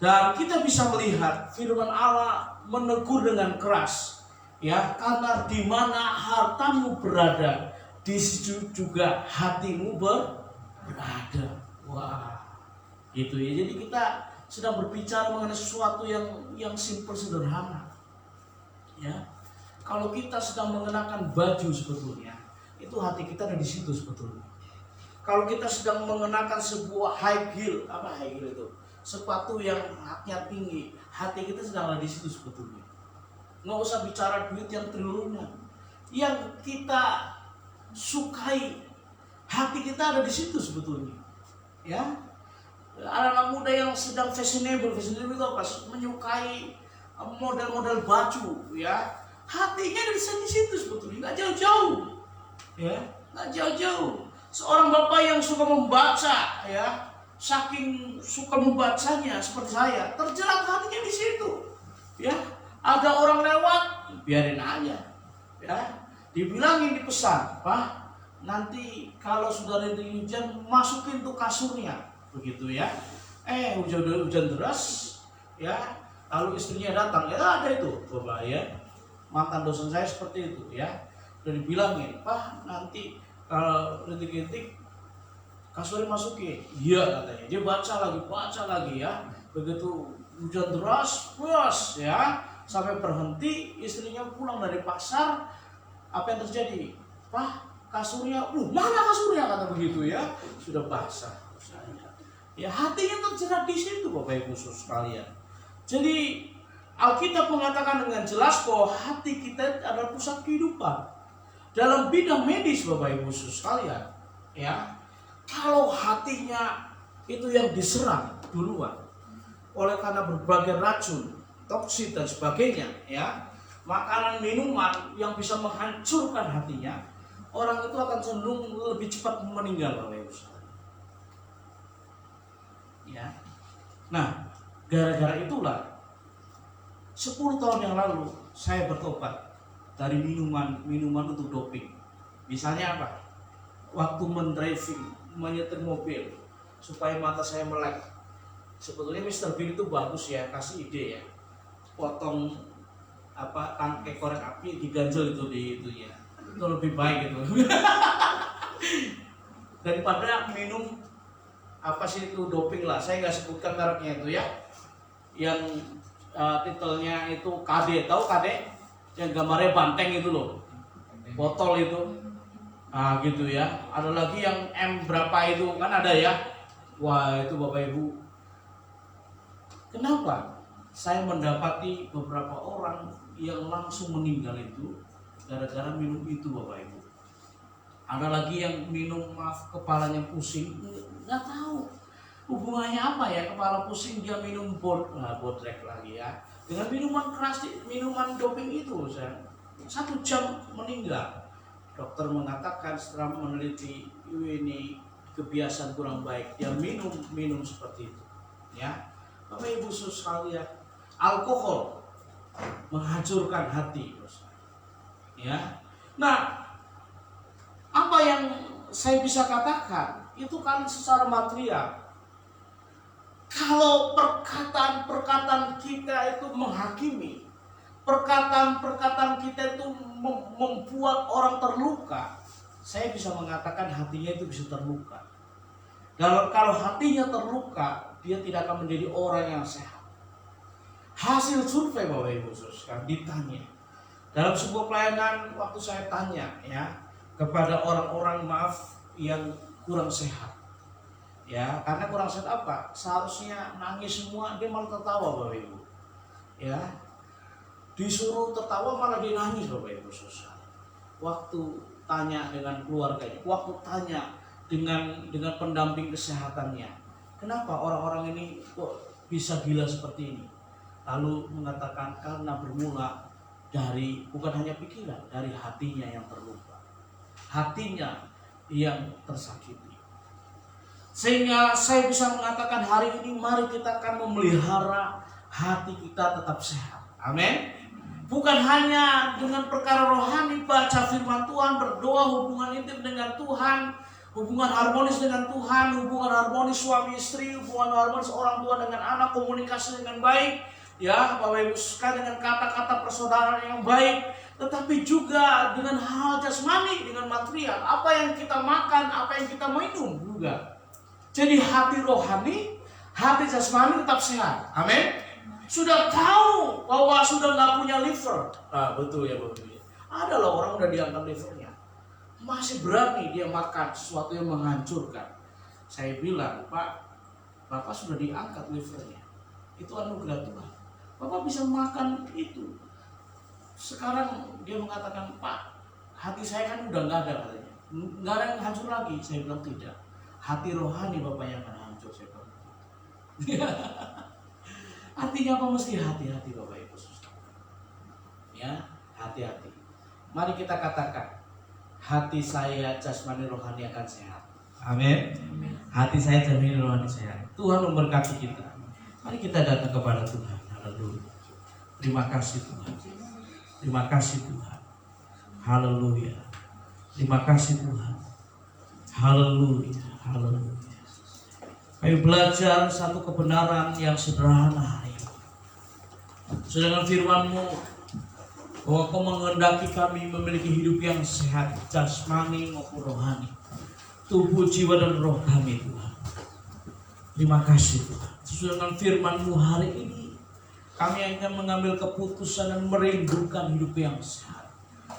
Speaker 2: Dan kita bisa melihat firman Allah menegur dengan keras, ya, karena di mana hartamu berada, di situ juga hatimu berada. Wah, gitu ya. Jadi kita sedang berbicara mengenai sesuatu yang simpel, sederhana. Ya, kalau kita sedang mengenakan baju sebetulnya, itu hati kita ada di situ sebetulnya. Kalau kita sedang mengenakan sebuah high heel, apa high heel itu? Sepatu yang haknya tinggi, hati kita sedang ada di situ sebetulnya. Nggak usah bicara duit yang triliunan. Yang kita sukai, hati kita ada di situ sebetulnya. Ya, anak-anak muda yang sedang fashionable itu apa? Menyukai model-model baju, ya, hatinya ada di situ sebetulnya. Nggak jauh-jauh, ya, nggak jauh-jauh. Seorang bapak yang suka membaca, ya, saking suka membacanya seperti saya, terjerat hatinya di situ. Ya, ada orang lewat, biarin aja, ya. Dibilangin di pesan, Pak, nanti kalau sudah rintik hujan, masukin tuh kasurnya, begitu ya. Hujan deras, ya. Lalu istrinya datang, ya ada itu, Bapak ya. Mantan dosen saya seperti itu, ya. Dan dibilangin, Pak, nanti kalau rintik-rintik kasurnya masukin. Iya katanya. Dia baca lagi ya. Begitu hujan deras, bos ya. Sampai berhenti, istrinya pulang dari pasar. Apa yang terjadi? Pak, kasurnya, mana kasurnya, kata begitu ya. Sudah basah. Ya, hatinya terjerat di situ, Bapak Ibu sekalian. Jadi Alkitab mengatakan dengan jelas bahwa hati kita adalah pusat kehidupan. Dalam bidang medis, Bapak Ibu sekalian, ya, kalau hatinya itu yang diserang duluan oleh karena berbagai racun, toksin dan sebagainya, ya, makanan minuman yang bisa menghancurkan hatinya, orang itu akan cenderung lebih cepat meninggal, Bapak Ibu sekalian. Ya. Nah, gara-gara itulah 10 tahun yang lalu saya bertobat dari minuman untuk doping. Misalnya apa? Waktu mendriving, menyetir mobil supaya mata saya melek. Sebetulnya Mr. Bean itu bagus ya, kasih ide ya. Potong tangkai korek api diganjel itu di itu ya. Itu lebih baik itu. Daripada minum itu doping lah. Saya nggak sebutkan mereknya itu ya. Yang titelnya itu KD, tahu KD? Yang gambarnya banteng itu loh, botol itu, nah gitu ya. Ada lagi yang M berapa itu kan ada ya. Wah itu Bapak Ibu, kenapa saya mendapati beberapa orang yang langsung meninggal itu gara-gara minum itu, Bapak Ibu. Ada lagi yang minum, kepalanya pusing, nggak tahu hubungannya apa ya, kepala pusing dia minum bodrek lagi ya. Dengan minuman keras, minuman doping itu, 1 jam meninggal. Dokter mengatakan setelah meneliti ini kebiasaan kurang baik, dia minum seperti itu. Ya, Bapak Ibu sekalian, alkohol menghancurkan hati, ya. Nah, apa yang saya bisa katakan itu kan secara material. Kalau perkataan-perkataan kita itu menghakimi, perkataan-perkataan kita itu membuat orang terluka, saya bisa mengatakan hatinya itu bisa terluka. Kalau hatinya terluka, dia tidak akan menjadi orang yang sehat. Hasil survei Bapak Ibu Saudara ditanya. Dalam sebuah pelayanan waktu saya tanya ya kepada orang-orang yang kurang sehat. Ya, karena kurang sehat apa? Seharusnya nangis semua, dia malah tertawa Bapak Ibu. Ya. Disuruh tertawa malah dia nangis Bapak Ibu Saudara. Waktu tanya dengan keluarganya, waktu tanya dengan pendamping kesehatannya, kenapa orang-orang ini kok bisa gila seperti ini? Lalu mengatakan karena bermula dari bukan hanya pikiran, dari hatinya yang terluka, hatinya yang tersakiti. Sehingga saya bisa mengatakan hari ini mari kita akan memelihara hati kita tetap sehat. Amin. Bukan hanya dengan perkara rohani, baca firman Tuhan, berdoa, hubungan intim dengan Tuhan, hubungan harmonis dengan Tuhan, hubungan harmonis suami istri, hubungan harmonis orang tua dengan anak, komunikasi dengan baik, ya Bapak Ibu sekalian, dengan kata-kata persaudaraan yang baik, tetapi juga dengan hal jasmani, dengan material, apa yang kita makan, apa yang kita minum juga. Jadi hati rohani, hati jasmani tetap sehat. Amin. Sudah tahu bahwa sudah nggak punya liver. Nah, betul ya Bapak Ibu. Ada loh orang udah diangkat livernya, masih berani dia makan sesuatu yang menghancurkan. Saya bilang, Pak, Bapak sudah diangkat livernya, itu anugerah Tuhan. Bapak bisa makan itu. Sekarang dia mengatakan, Pak, hati saya kan udah nggak ada katanya, nggak ada yang hancur lagi. Saya bilang tidak, hati rohani Bapak yang akan hancur. Saya bilang, artinya apa? Mesti hati-hati Bapak Ibu Saudara. Ya, hati-hati. Mari kita katakan, hati saya jasmani rohani akan sehat. Amin. Hati saya jasmani rohani sehat. Tuhan memberkati kita. Mari kita datang kepada Tuhan. Haleluya. Terima kasih Tuhan. Terima kasih Tuhan. Haleluya. Terima kasih Tuhan. Haleluya. Haleluya. Ayo belajar satu kebenaran yang sederhana hari ini. Sedangkan firman-Mu bahwa Kau menghendaki kami memiliki hidup yang sehat, jasmani maupun rohani, tubuh, jiwa, dan roh kami Tuhan. Terima kasih Tuhan. Sesuai dengan firman-Mu hari ini, kami akan mengambil keputusan dan merindukan hidup yang sehat.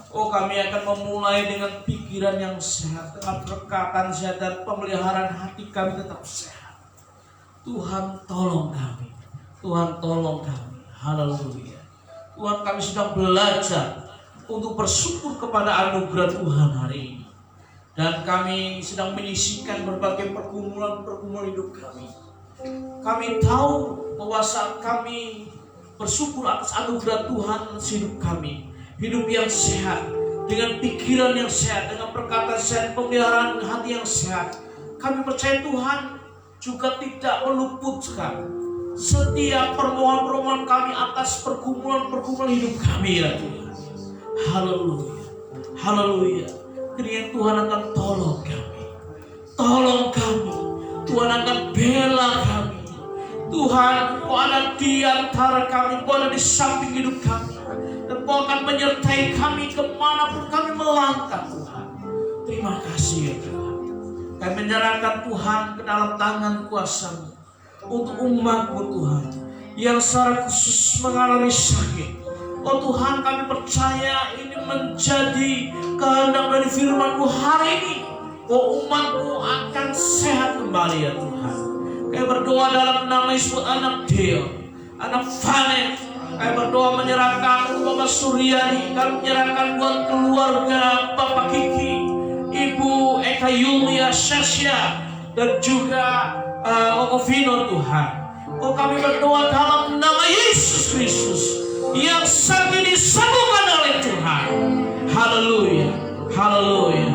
Speaker 2: Oh, kami akan memulai dengan pikiran yang sehat, dengan perkataan sehat, dan pemeliharaan hati kami tetap sehat. Tuhan tolong kami. Tuhan tolong kami. Haleluya. Tuhan, kami sedang belajar untuk bersyukur kepada anugerah Tuhan hari ini. Dan kami sedang menyisihkan berbagai pergumulan-pergumulan hidup kami. Kami tahu bahwa saat kami bersyukur atas anugerah Tuhan atas hidup kami, hidup yang sehat, dengan pikiran yang sehat, dengan perkataan sehat, pemeliharaan hati yang sehat, kami percaya Tuhan juga tidak meluputkan setiap permohonan-permohonan kami atas pergumulan-pergumulan hidup kami ya Tuhan. Haleluya. Haleluya. Kiranya Tuhan akan tolong kami. Tolong kami. Tuhan akan bela kami. Tuhan, Kau ada di antara kami, Kau ada di samping hidup kami, dan Kau akan menyertai kami kemanapun kami melangkah Tuhan. Terima kasih ya Tuhan. Kami menyerahkan Tuhan ke dalam tangan kuasa-Mu untuk umat-Mu Tuhan yang secara khusus mengalami sakit. Oh Tuhan, kami percaya ini menjadi kehendak dari firman-Mu hari ini. Oh, umat-Mu akan sehat kembali ya Tuhan. Kami berdoa dalam nama Yesus, anak Deo, anak Vanet. Kami berdoa menyerahkan Bapak Suryani, kami menyerahkan buat keluarga Bapak Kiki, Ibu Eka Yulia Sasya, dan juga Oko Vino Tuhan. Oh, kami berdoa dalam nama Yesus Kristus yang sakit disembuhkan oleh Tuhan. Haleluya, haleluya,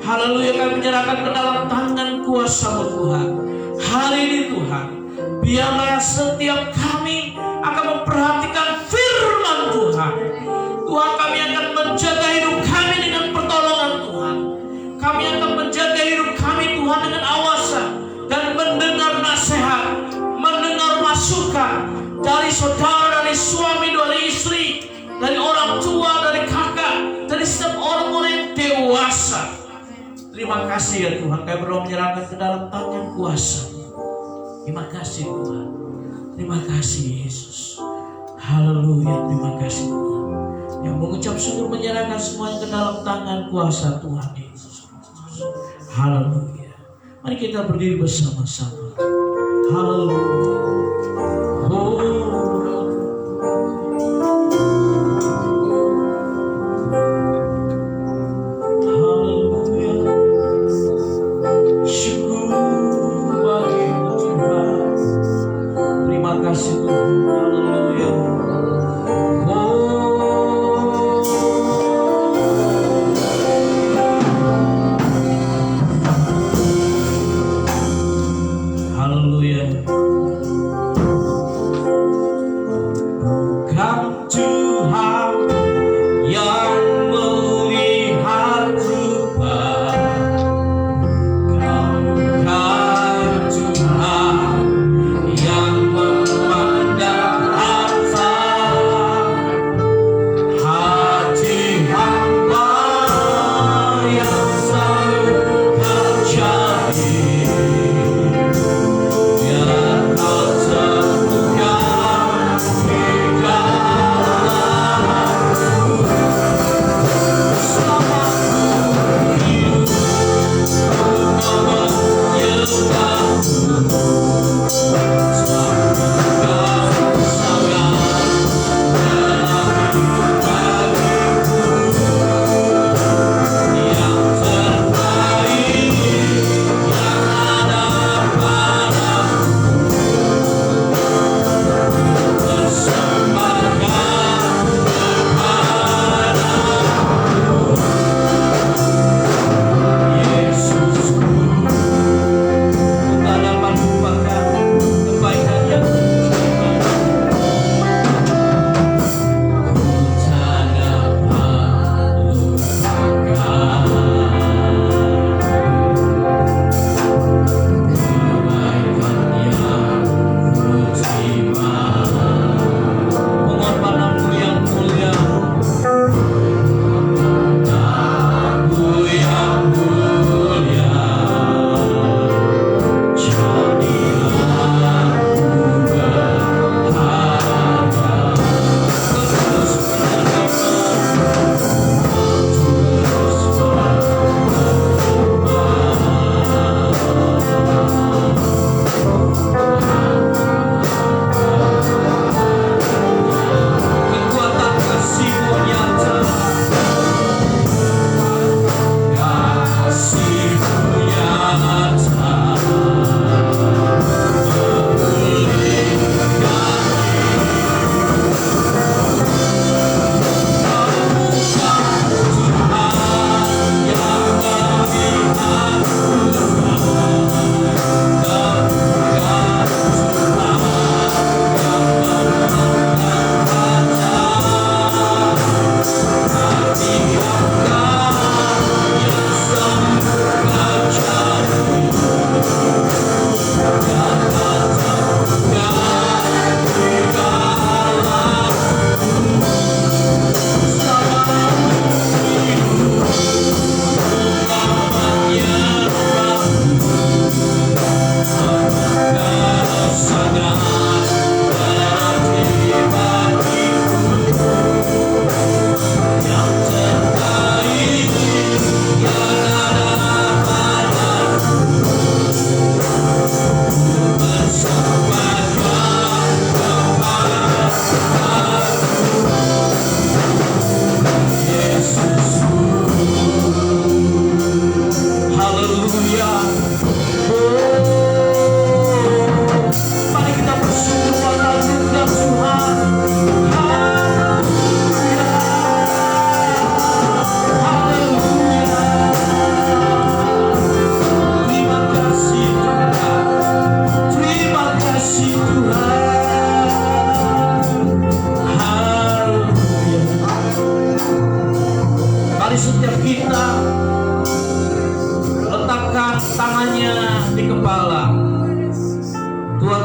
Speaker 2: haleluya. Kami menyerahkan ke dalam tangan kuasa-Mu Tuhan. Hari ini Tuhan, biarlah setiap kami akan memperhatikan firman Tuhan. Tuhan, kami akan menjaga hidup kami dengan pertolongan Tuhan. Kami akan menjaga hidup kami Tuhan dengan awasan, dan mendengar nasihat, mendengar masukan dari saudara, dari suami, dari istri, dari orang tua, dari kakak, dari setiap orang-orang yang dewasa. Terima terima kasih ya Tuhan, kami berdoa menyerahkan ke dalam tangan kuasa. Terima kasih Tuhan. Terima kasih Yesus. Haleluya, terima kasih Tuhan. Yang mengucap syukur menyerahkan semuanya ke dalam tangan kuasa Tuhan Yesus Kristus. Haleluya. Mari kita berdiri bersama-sama. Haleluya.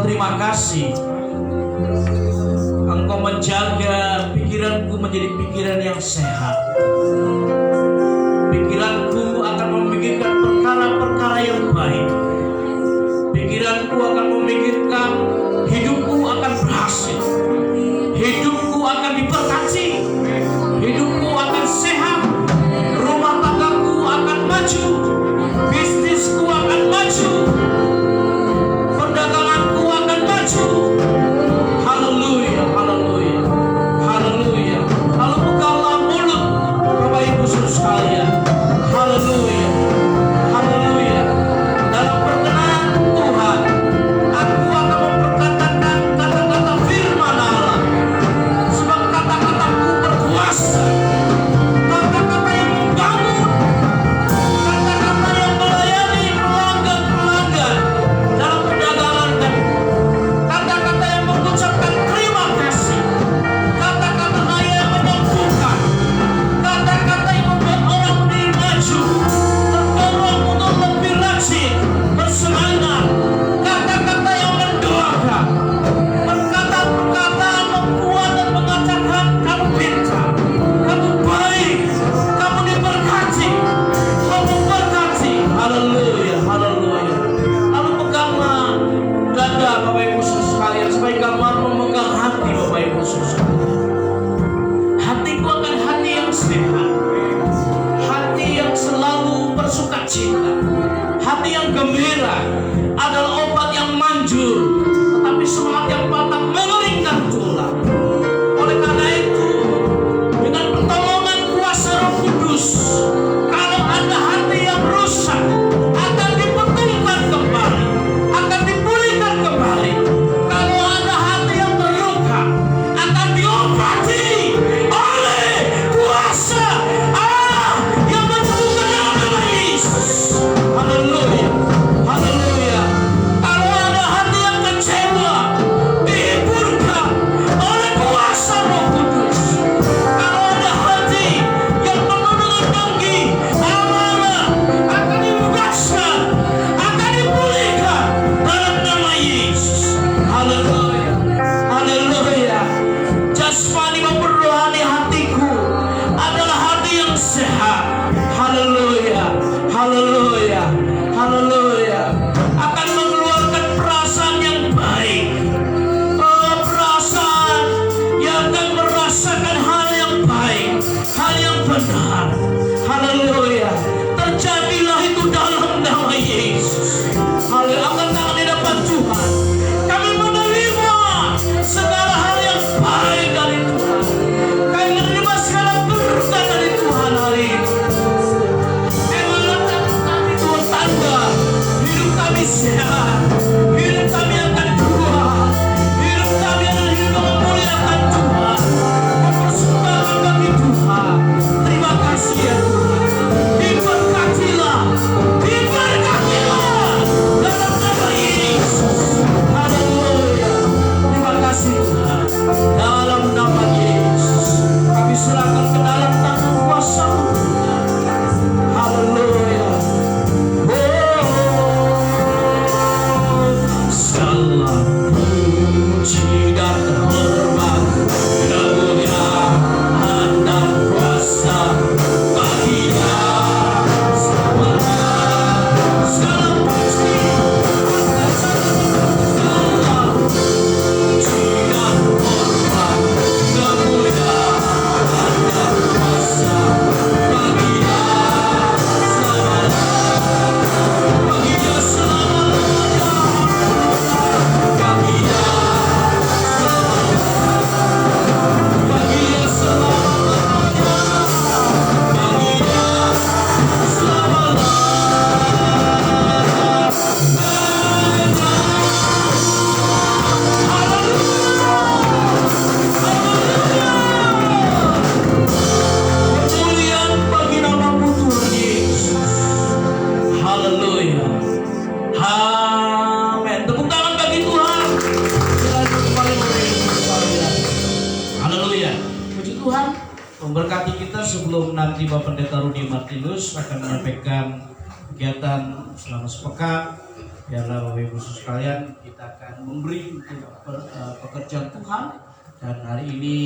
Speaker 3: terima kasih. Engkau menjaga pikiranku menjadi pikiran yang sehat. Pikiranku akan memikirkan perkara sekalian. Haleluya. Haleluya. Dalam perkenan Tuhan, aku akan memperkatakan kata-kata firman Allah. Sebab kata-kataku berkuasa. Kata-kata yang membangun, kata-kata yang melayani pelanggan-pelanggan dalam perdagangan kami, kata-kata yang mengucapkan terima kasih, kata-kata yang menyembuhkan, kata-kata yang membuat orang berdiri maju, terdorong untuk lebih rajin, bersemangat, kata-kata yang mendoakan, perkataan-perkataan membuat dan mengatakan kamu pintar, kamu baik, kamu diberkati, kamu berkati. Haleluya, haleluya. Lalu peganglah dada Bapak Ibu sekalian, supaya gambar memegang hati Bapak Ibu sekalian. Hatiku akan hati yang sehat, hati yang selalu bersukacita, hati yang gembira adalah obat yang manjur, tetapi semangat yang patah mengeringkan tulang. Oleh karena itu, dengan pertolongan kuasa Roh Kudus, kalau ada hati yang rusak, akan dibetulkan kembali, akan dipulihkan kembali. Kalau ada hati yang terluka, akan diobati oleh kuasa Allah yang menyembuhkan dalam nama Yesus. Haleluya, haleluya. Kalau ada hati yang kecewa, dihiburkan oleh kuasa Roh Kudus. Kalau ada hati yang penuh dengan dengki, amarah, akan dibebaskan, akan dipulihkan dalam nama Yesus. Haleluya, haleluya. Jasmani maupun rohani hatiku adalah hati yang sehat. Haleluya, haleluya, haleluya. Akan mengeluarkan perasaan yang baik, perasaan yang akan merasakan hal yang baik, hal yang benar. Haleluya. Terjadilah itu dalam nama Yesus. Haleluya. Angkat tangan di depan Tuhan. Kami menerima segala hal yang baik dari Tuhan. Kami menerima segala berkat dari Tuhan hari ini. Kami Tuhan tanda hidup kami sehat, hidup kami akan kuat, hidup kami adalah hidup yang memuliakan Tuhan, mempersembahkan bagi Tuhan. Terima kasih ya Tuhan. Diberkatilah, diberkatilah dalam nama Yesus. Haleluya. Terima kasih Tuhan. Dalam nama Yesus, kami serahkan ke dalam tangan kuasa-Mu Tuhan. Haleluya. Segala puji dan hormat, kemuliaan dan kuasa bagi-Nya selamanya. Segala puji, segala puji dan hormat, kemuliaan dan kuasa bagi-Nya selamanya. Bagi-Nya selamanya. Bagi-Nya selamanya. Bagi-Nya selamanya. Bagi-Nya selamanya. Kemuliaan bagi nama-Mu Tuhan Yesus. Haleluya. Amin. Tepuk tangan bagi Tuhan. Silakan kembali sekalian. Haleluya. Puji Tuhan memberkati kita sebelum nanti Bapak Pendeta Rudi Martinus akan menyampaikan kegiatan selama sepekan. Biarlah Bapak Ibu sekalian, kita akan memberi untuk pekerjaan Tuhan. Dan hari ini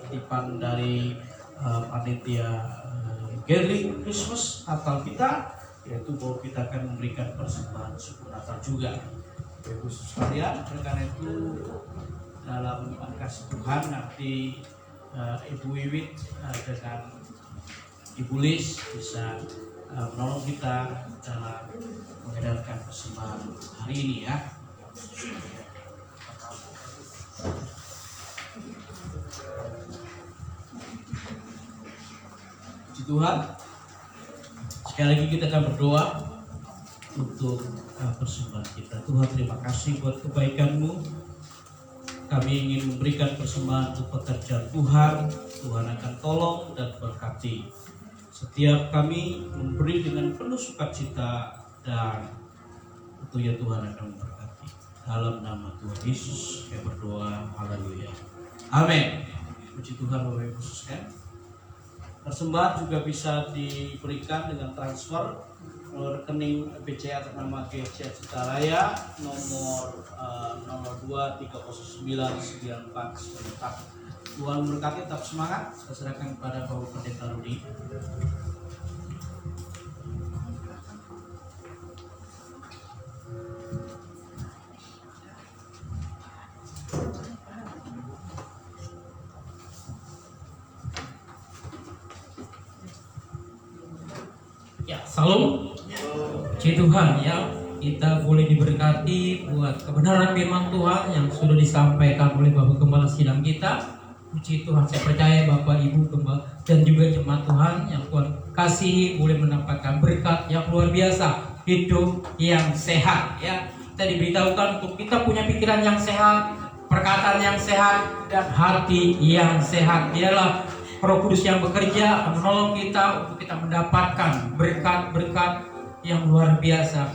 Speaker 3: titipan dari panitia gathering Christmas Natal kita, yaitu bahwa kita akan memberikan persembahan syukur Natal juga. Bapak Ibu sekalian, oleh karena itu dalam kasih Tuhan nanti Ibu Wiwit dengan Ibu Lis bisa menolong kita dalam mengedarkan persembahan hari ini ya. Puji Tuhan, Sekali lagi kita akan berdoa untuk persembahan kita. Tuhan, terima kasih buat kebaikan-Mu. Kami ingin memberikan persembahan untuk pekerjaan Tuhan. Tuhan akan tolong dan berkati. Setiap kami memberi dengan penuh sukacita, dan tentunya Tuhan akan memberkati. Dalam nama Tuhan Yesus saya berdoa. Haleluya. Amin. Puji Tuhan. Bapak Ibu sekalian, persembahan juga bisa diberikan dengan transfer rekening BCA atas nama GCA Citaraya nomor 02309949. Tuhan memberkati, tetap semangat. Saya serahkan kepada Bapak Pendeta Rudi.
Speaker 4: Ya, salam. Puji Tuhan ya, kita boleh diberkati buat kebenaran firman Tuhan yang sudah disampaikan oleh Bapak Gembala Sidang kita. Puji Tuhan, saya percaya Bapak Ibu Gembala dan juga jemaat Tuhan yang Tuhan kasihi boleh mendapatkan berkat yang luar biasa, hidup yang sehat ya. Kita diberitahukan untuk kita punya pikiran yang sehat, perkataan yang sehat, dan hati yang sehat. Biarlah Roh Kudus yang bekerja menolong kita untuk kita mendapatkan berkat-berkat yang luar biasa.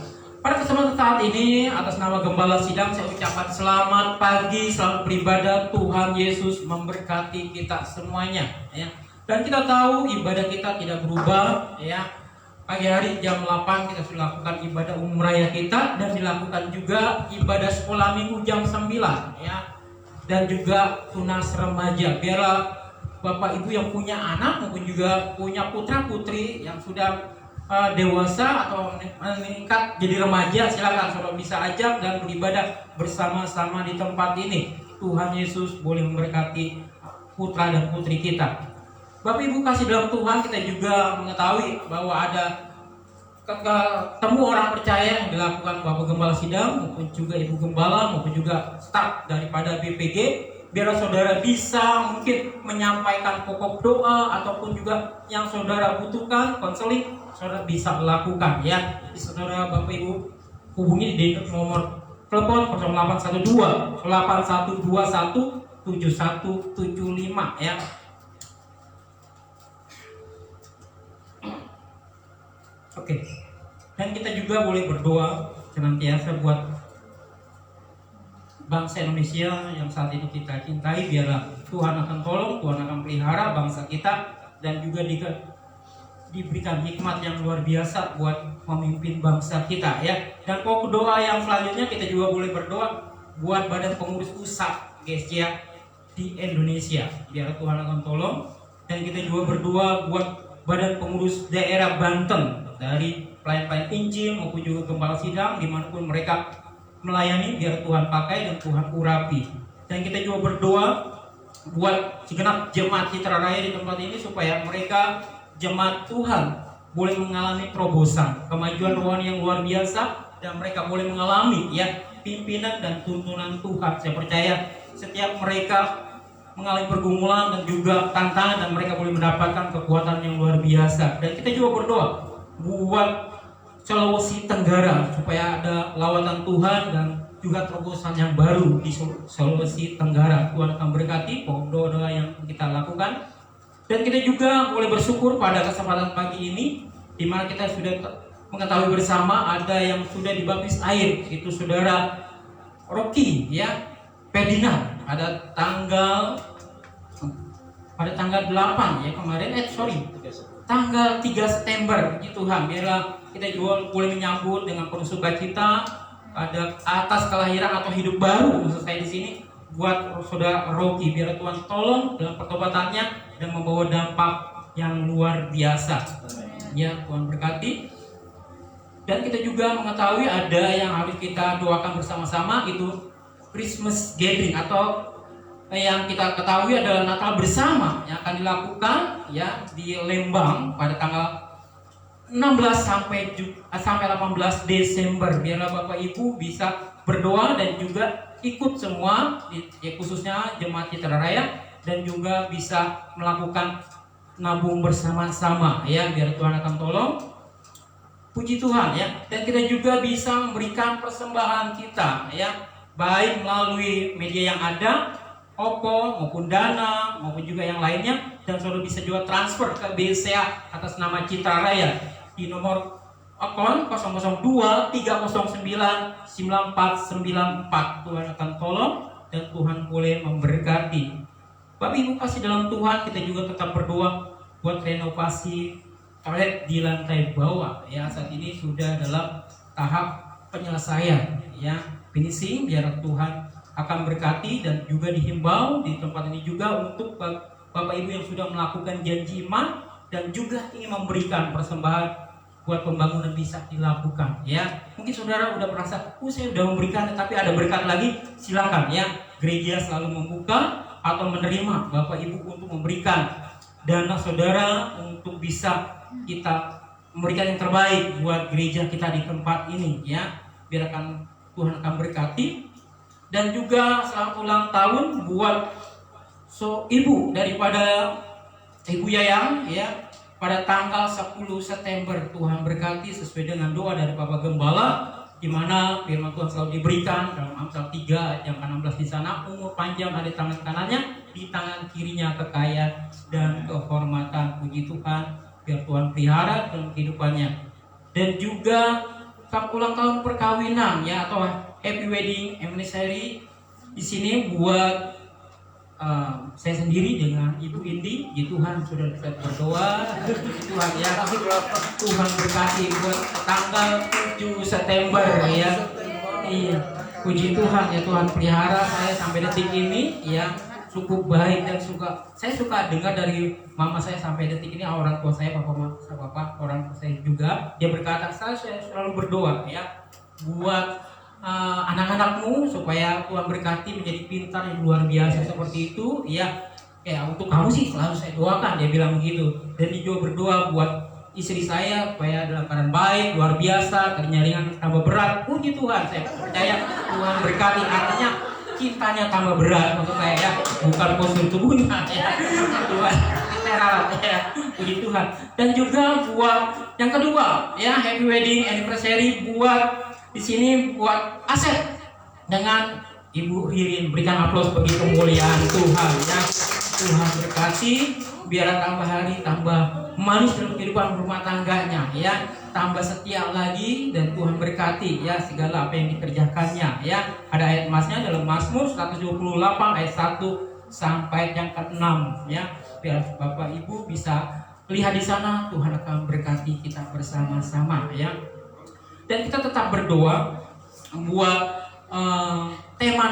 Speaker 4: Pada kesempatan saat ini, atas nama Gembala Sidang saya ucapkan selamat pagi, selamat beribadah. Tuhan Yesus memberkati kita semuanya ya. Dan kita tahu ibadah kita tidak berubah ya. Pagi hari jam 8 kita sudah lakukan ibadah umum raya kita, dan dilakukan juga ibadah sekolah minggu jam 9 ya. Dan juga tunas remaja. Biarlah Bapak Ibu yang punya anak maupun juga punya putra putri yang sudah dewasa atau meningkat jadi remaja, silakan saudara bisa ajak dan beribadah bersama-sama di tempat ini. Tuhan Yesus boleh memberkati putra dan putri kita. Bapak Ibu kasih dalam Tuhan, kita juga mengetahui bahwa ada ketemu orang percaya yang dilakukan Bapak Gembala Sidang maupun juga Ibu Gembala maupun juga staf daripada BPG. Biar saudara bisa mungkin menyampaikan pokok doa ataupun juga yang saudara butuhkan konseling, saudara bisa lakukan ya. Saudara Bapak Ibu hubungi di nomor telepon 0812 8121 7175 ya. Oke. Dan kita juga boleh berdoa senantiasa buat bangsa Indonesia yang saat ini kita cintai. Biarlah Tuhan akan tolong, Tuhan akan pelihara bangsa kita, dan juga diberikan hikmat yang luar biasa buat memimpin bangsa kita ya. Dan pokok doa yang selanjutnya kita juga boleh berdoa buat badan pengurus pusat GCA di Indonesia. Biar Tuhan akan tolong. Dan kita juga berdoa buat badan pengurus daerah Banten, dari pelayan-pelayan Injil maupun juga Gembala Sidang dimanapun mereka melayani, biar Tuhan pakai dan Tuhan urapi. Dan kita juga berdoa buat segenap jemaat Citra Raya di tempat ini supaya mereka jemaat Tuhan boleh mengalami terobosan, kemajuan rohani yang luar biasa, dan mereka boleh mengalami ya pimpinan dan tuntunan Tuhan. Saya percaya setiap mereka mengalami pergumulan dan juga tantangan, dan mereka boleh mendapatkan kekuatan yang luar biasa. Dan kita juga berdoa buat Sulawesi Tenggara supaya ada lawatan Tuhan dan juga terobosan yang baru di Sulawesi Tenggara. Tuhan akan berkati doa-doa yang kita lakukan. Dan kita juga boleh bersyukur pada kesempatan pagi ini, di mana kita sudah mengetahui bersama ada yang sudah dibaptis air, itu saudara Rocky ya, Ferdinand, pada tanggal 8 ya kemarin, tanggal 3 September. Puji Tuhan, biarlah kita juga boleh menyambut dengan penuh sukacita pada atas kelahiran atau hidup baru maksud saya di sini buat saudara Rocky. Biar Tuhan tolong dalam pertobatannya dan membawa dampak yang luar biasa. Ya, Tuhan berkati. Dan kita juga mengetahui ada yang harus kita doakan bersama-sama, itu Christmas gathering atau yang kita ketahui adalah Natal bersama yang akan dilakukan ya di Lembang pada tanggal 16 sampai 18 Desember. Biarlah Bapak Ibu bisa berdoa dan juga ikut semua ya, khususnya jemaat Citra Raya, dan juga bisa melakukan nabung bersama-sama ya, biar Tuhan akan tolong. Puji Tuhan ya. Dan kita juga bisa memberikan persembahan kita ya, baik melalui media yang ada, OPPO maupun Dana maupun juga yang lainnya, dan saudara bisa juga transfer ke BCA atas nama Citra Raya di nomor akun 002 309 9494. Tuhan akan tolong dan Tuhan boleh memberkati. Bapak Ibu kasih dalam Tuhan, kita juga tetap berdoa buat renovasi toilet di lantai bawah ya. Saat ini sudah dalam tahap penyelesaian ya, finishing, biar Tuhan akan berkati. Dan juga dihimbau di tempat ini juga untuk Bapak Ibu yang sudah melakukan janji iman dan juga ingin memberikan persembahan buat pembangunan bisa dilakukan ya. Mungkin saudara udah merasa, saya udah memberikan tapi ada berkat lagi, silakan ya. Gereja selalu membuka atau menerima Bapak Ibu untuk memberikan dana saudara untuk bisa kita memberikan yang terbaik buat gereja kita di tempat ini ya. Biar Tuhan akan berkati. Dan juga selamat ulang tahun buat ibu daripada Ibu Yayang ya, pada tanggal 10 September. Tuhan berkati sesuai dengan doa dari Bapak Gembala, di mana firman Tuhan selalu diberikan dalam Amsal 3 ayat yang ke-16 di sana, umur panjang ada di tangan kanannya, di tangan kirinya kekayaan dan kehormatan. Puji Tuhan, biar Tuhan pelihara dalam kehidupannya. Dan juga ulang tahun perkawinan ya, atau happy wedding anniversary di sini buat saya sendiri dengan Ibu Indi. Puji Tuhan, sudah bisa berdoa. Puji Tuhan ya, Tuhan berkati buat tanggal 7 September ya. Iya, puji Tuhan ya, Tuhan pelihara saya sampai detik ini ya, cukup baik. Dan saya suka dengar dari mama saya sampai detik ini, orang tua saya, bapak orang tua saya juga, dia berkata, saya selalu berdoa ya buat anak-anakmu supaya Tuhan berkati menjadi pintar yang luar biasa seperti itu ya. Ya untuk kamu sih selalu saya doakan, dia bilang begitu. Dan dia juga berdoa buat istri saya supaya dalam keadaan baik, luar biasa, tadinya ringan tambah berat. Puji Tuhan, saya percaya Tuhan berkati, artinya cintanya tambah berat untuk saya ya, bukan postur tubuhnya ya. Tuhan rawat ya, puji Tuhan. Dan juga buat yang kedua ya, happy wedding anniversary buat di sini buat Asep dengan Ibu Ririn. Berikan aplaus bagi kemuliaan Tuhan ya. Tuhan berkati, biar tambah hari tambah manis dalam kehidupan rumah tangganya ya, tambah setia lagi, dan Tuhan berkati ya segala apa yang dikerjakannya ya. Ada ayat emasnya dalam Mazmur 128 ayat 1 sampai yang ke-6 ya. Biar Bapak Ibu bisa lihat di sana, Tuhan akan berkati kita bersama-sama ya. Dan kita tetap berdoa buat tema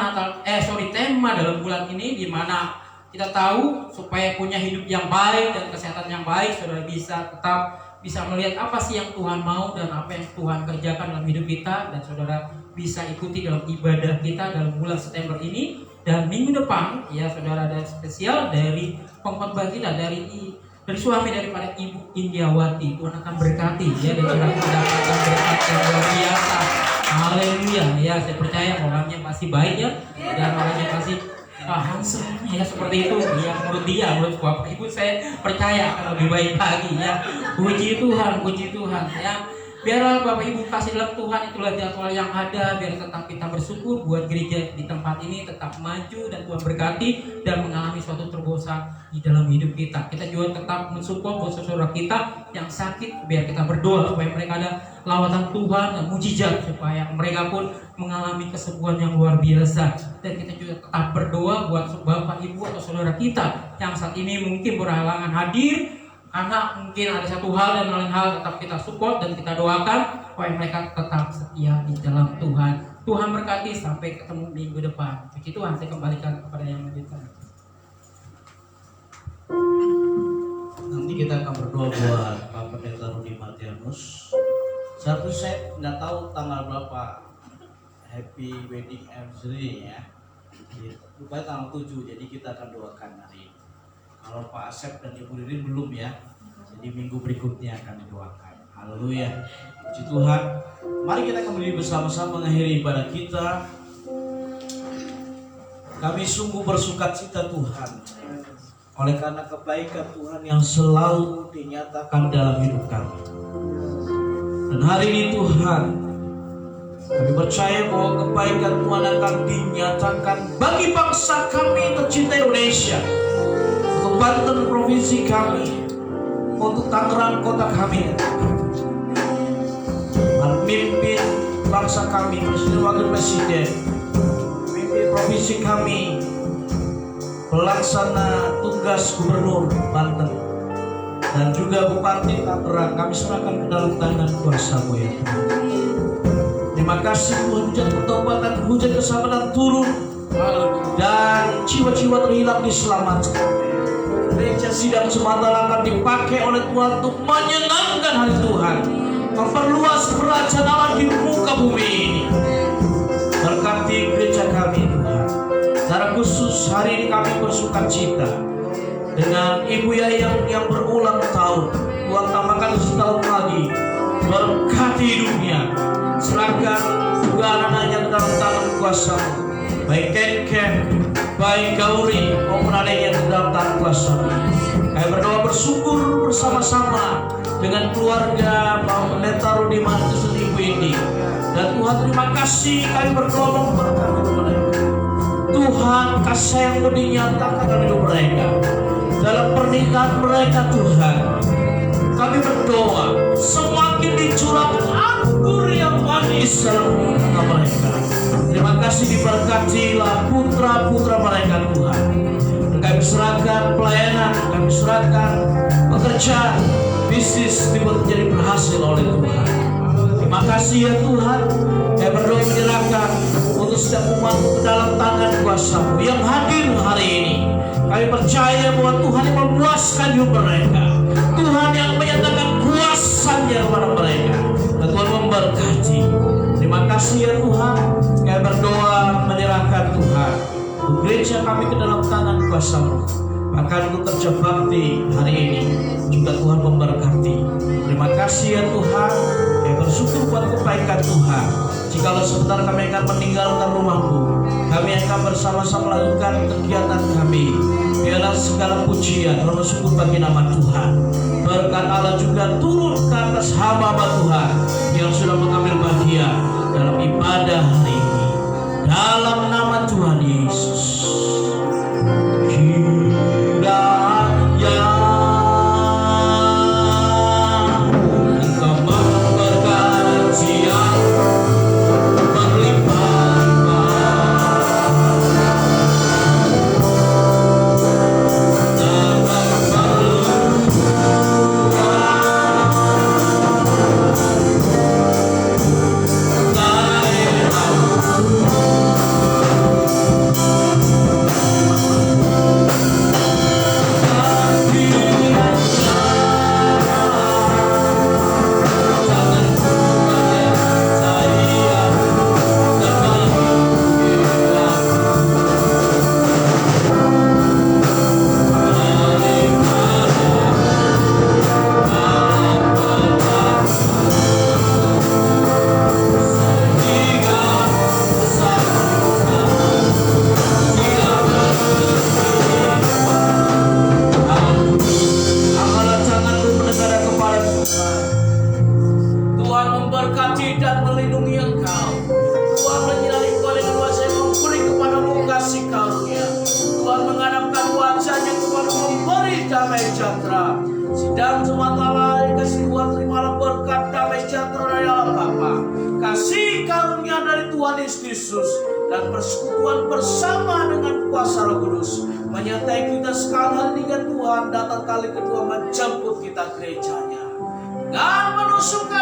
Speaker 4: dalam bulan ini, di mana kita tahu supaya punya hidup yang baik dan kesehatan yang baik, saudara bisa melihat apa sih yang Tuhan mau dan apa yang Tuhan kerjakan dalam hidup kita, dan saudara bisa ikuti dalam ibadah kita dalam bulan September ini. Dan minggu depan ya saudara, ada spesial dari pengkhotbah kita dari suami daripada Ibu Indiawati. Tuhan akan berkati ya, dan saudara mendapatkan berkat yang luar biasa. Haleluya ya, saya percaya orangnya pasti baik ya, dan orangnya pasti handsome ya, seperti itu ya, menurut Bapak Ibu saya percaya akan lebih baik lagi ya. Puji Tuhan ya. Biarlah Bapak Ibu kasih dalam Tuhan, itulah jadwal yang ada, biar tetap kita bersyukur buat gereja di tempat ini tetap maju, dan Tuhan berkati dan mengalami suatu terobosan di dalam hidup kita. Kita juga tetap mensupport buat saudara kita yang sakit, biar kita berdoa supaya mereka ada lawatan Tuhan dan mujizat, supaya mereka pun mengalami kesembuhan yang luar biasa. Dan kita juga tetap berdoa buat Bapak Ibu atau saudara kita yang saat ini mungkin berhalangan hadir karena mungkin ada satu hal dan lain hal, tetap kita support dan kita doakan supaya mereka tetap setia di dalam Tuhan. Tuhan berkati, sampai ketemu minggu depan. Puji Tuhan, saya kembalikan kepada yang lanjutkan.
Speaker 3: Nanti kita akan berdoa buat Pak Pendeta Rudi Martianus. Satu set nggak tahu tanggal berapa happy wedding anniversary ya. Rupanya tanggal 7, jadi kita akan doakan hari ini. Kalau Pak Asep dan Ibu Ririn belum ya, jadi minggu berikutnya akan didoakan. Haleluya, puji Tuhan. Mari kita kembali bersama-sama mengakhiri ibadah kita. Kami sungguh bersukacita Tuhan, oleh karena kebaikan Tuhan yang selalu dinyatakan dalam hidup kami. Dan hari ini Tuhan, kami percaya bahwa kebaikan Tuhan akan dinyatakan bagi bangsa kami tercinta Indonesia, untuk Banten provinsi kami, untuk Tangerang kota kami. Memimpin bangsa kami, Presiden Wakil Presiden, memimpin provinsi kami, pelaksana tugas Gubernur Banten, dan juga Bupati Tangerang, kami serahkan ke dalam tangan kuasa-Mu ya Tuhan. Terima kasih Tuhan, hujan pertobatan, hujan kesabaran turun, dan jiwa-jiwa terhilang diselamatkan. Gereja Sidang Sumatera akan dipakai oleh Tuhan untuk menyenangkan hati Tuhan, memperluas kerajaan Allah di muka bumi ini. Berkati gereja kami Tuhan. Secara khusus hari ini kami bersuka cita dengan Ibu Yayang yang berulang tahun. Tuhan tambahkan setahun lagi. Berkati hidupnya. Serahkan juga anak-anaknya ke dalam tangan kuasa-Mu. Baik Ken, baik Gauri maupun adanya ke dalam tangan kuasa-Mu. Kami berdoa bersyukur bersama-sama dengan keluarga Bapak Pendeta Rudi Martinus dan Ibu Indi. Dan Tuhan terima kasih, kami berdoa memberkati mereka. Tuhan kasih yang dinyatakan dalam hidup mereka, dalam pernikahan mereka Tuhan. Kami berdoa semakin dicurahkan anggur yang manis dalam rumah tangga mereka. Terima kasih diberkatilah putra-putra mereka Tuhan. Dan kami serahkan pelayanan, kami serahkan pekerjaan, bisnis dibuat menjadi berhasil oleh Tuhan. Terima kasih ya Tuhan. Kami berdoa menyerahkan untuk setiap umat ke dalam tangan kuasa-Mu yang hadir hari ini. Kami percaya bahwa Tuhan yang memuaskan hidup mereka, Tuhan yang menyatakan kuasa-Nya kepada mereka, dan Tuhan memberkati. Terima kasih ya Tuhan. Kami berdoa menyerahkan Tuhan untuk gereja kami ke dalam tangan kuasa-Mu. Bahkan untuk kerja bakti hari ini juga Tuhan memberkati. Terima kasih ya Tuhan. Kami bersyukur buat kebaikan Tuhan. Jikalau sebentar kami akan meninggalkan rumah-Mu, kami akan bersama-sama melakukan kegiatan kami. Biarlah segala pujian, hormat syukur bagi nama Tuhan. Berkat Allah juga turun ke atas hamba-hamba Tuhan yang sudah mengambil bagian dalam ibadah hari ini. Dalam nama Tuhan Yesus. Sidang Sumatera kasih Tuhan, terimalah berkat damai sejahtera dari Allah Bapa, kasih karunia dari Tuhan Yesus Kristus, dan persekutuan bersama dengan kuasa Roh Kudus menyertai kita sekarang hingga Tuhan datang kali kedua menjemput kita gerejanya. Dan menusukkan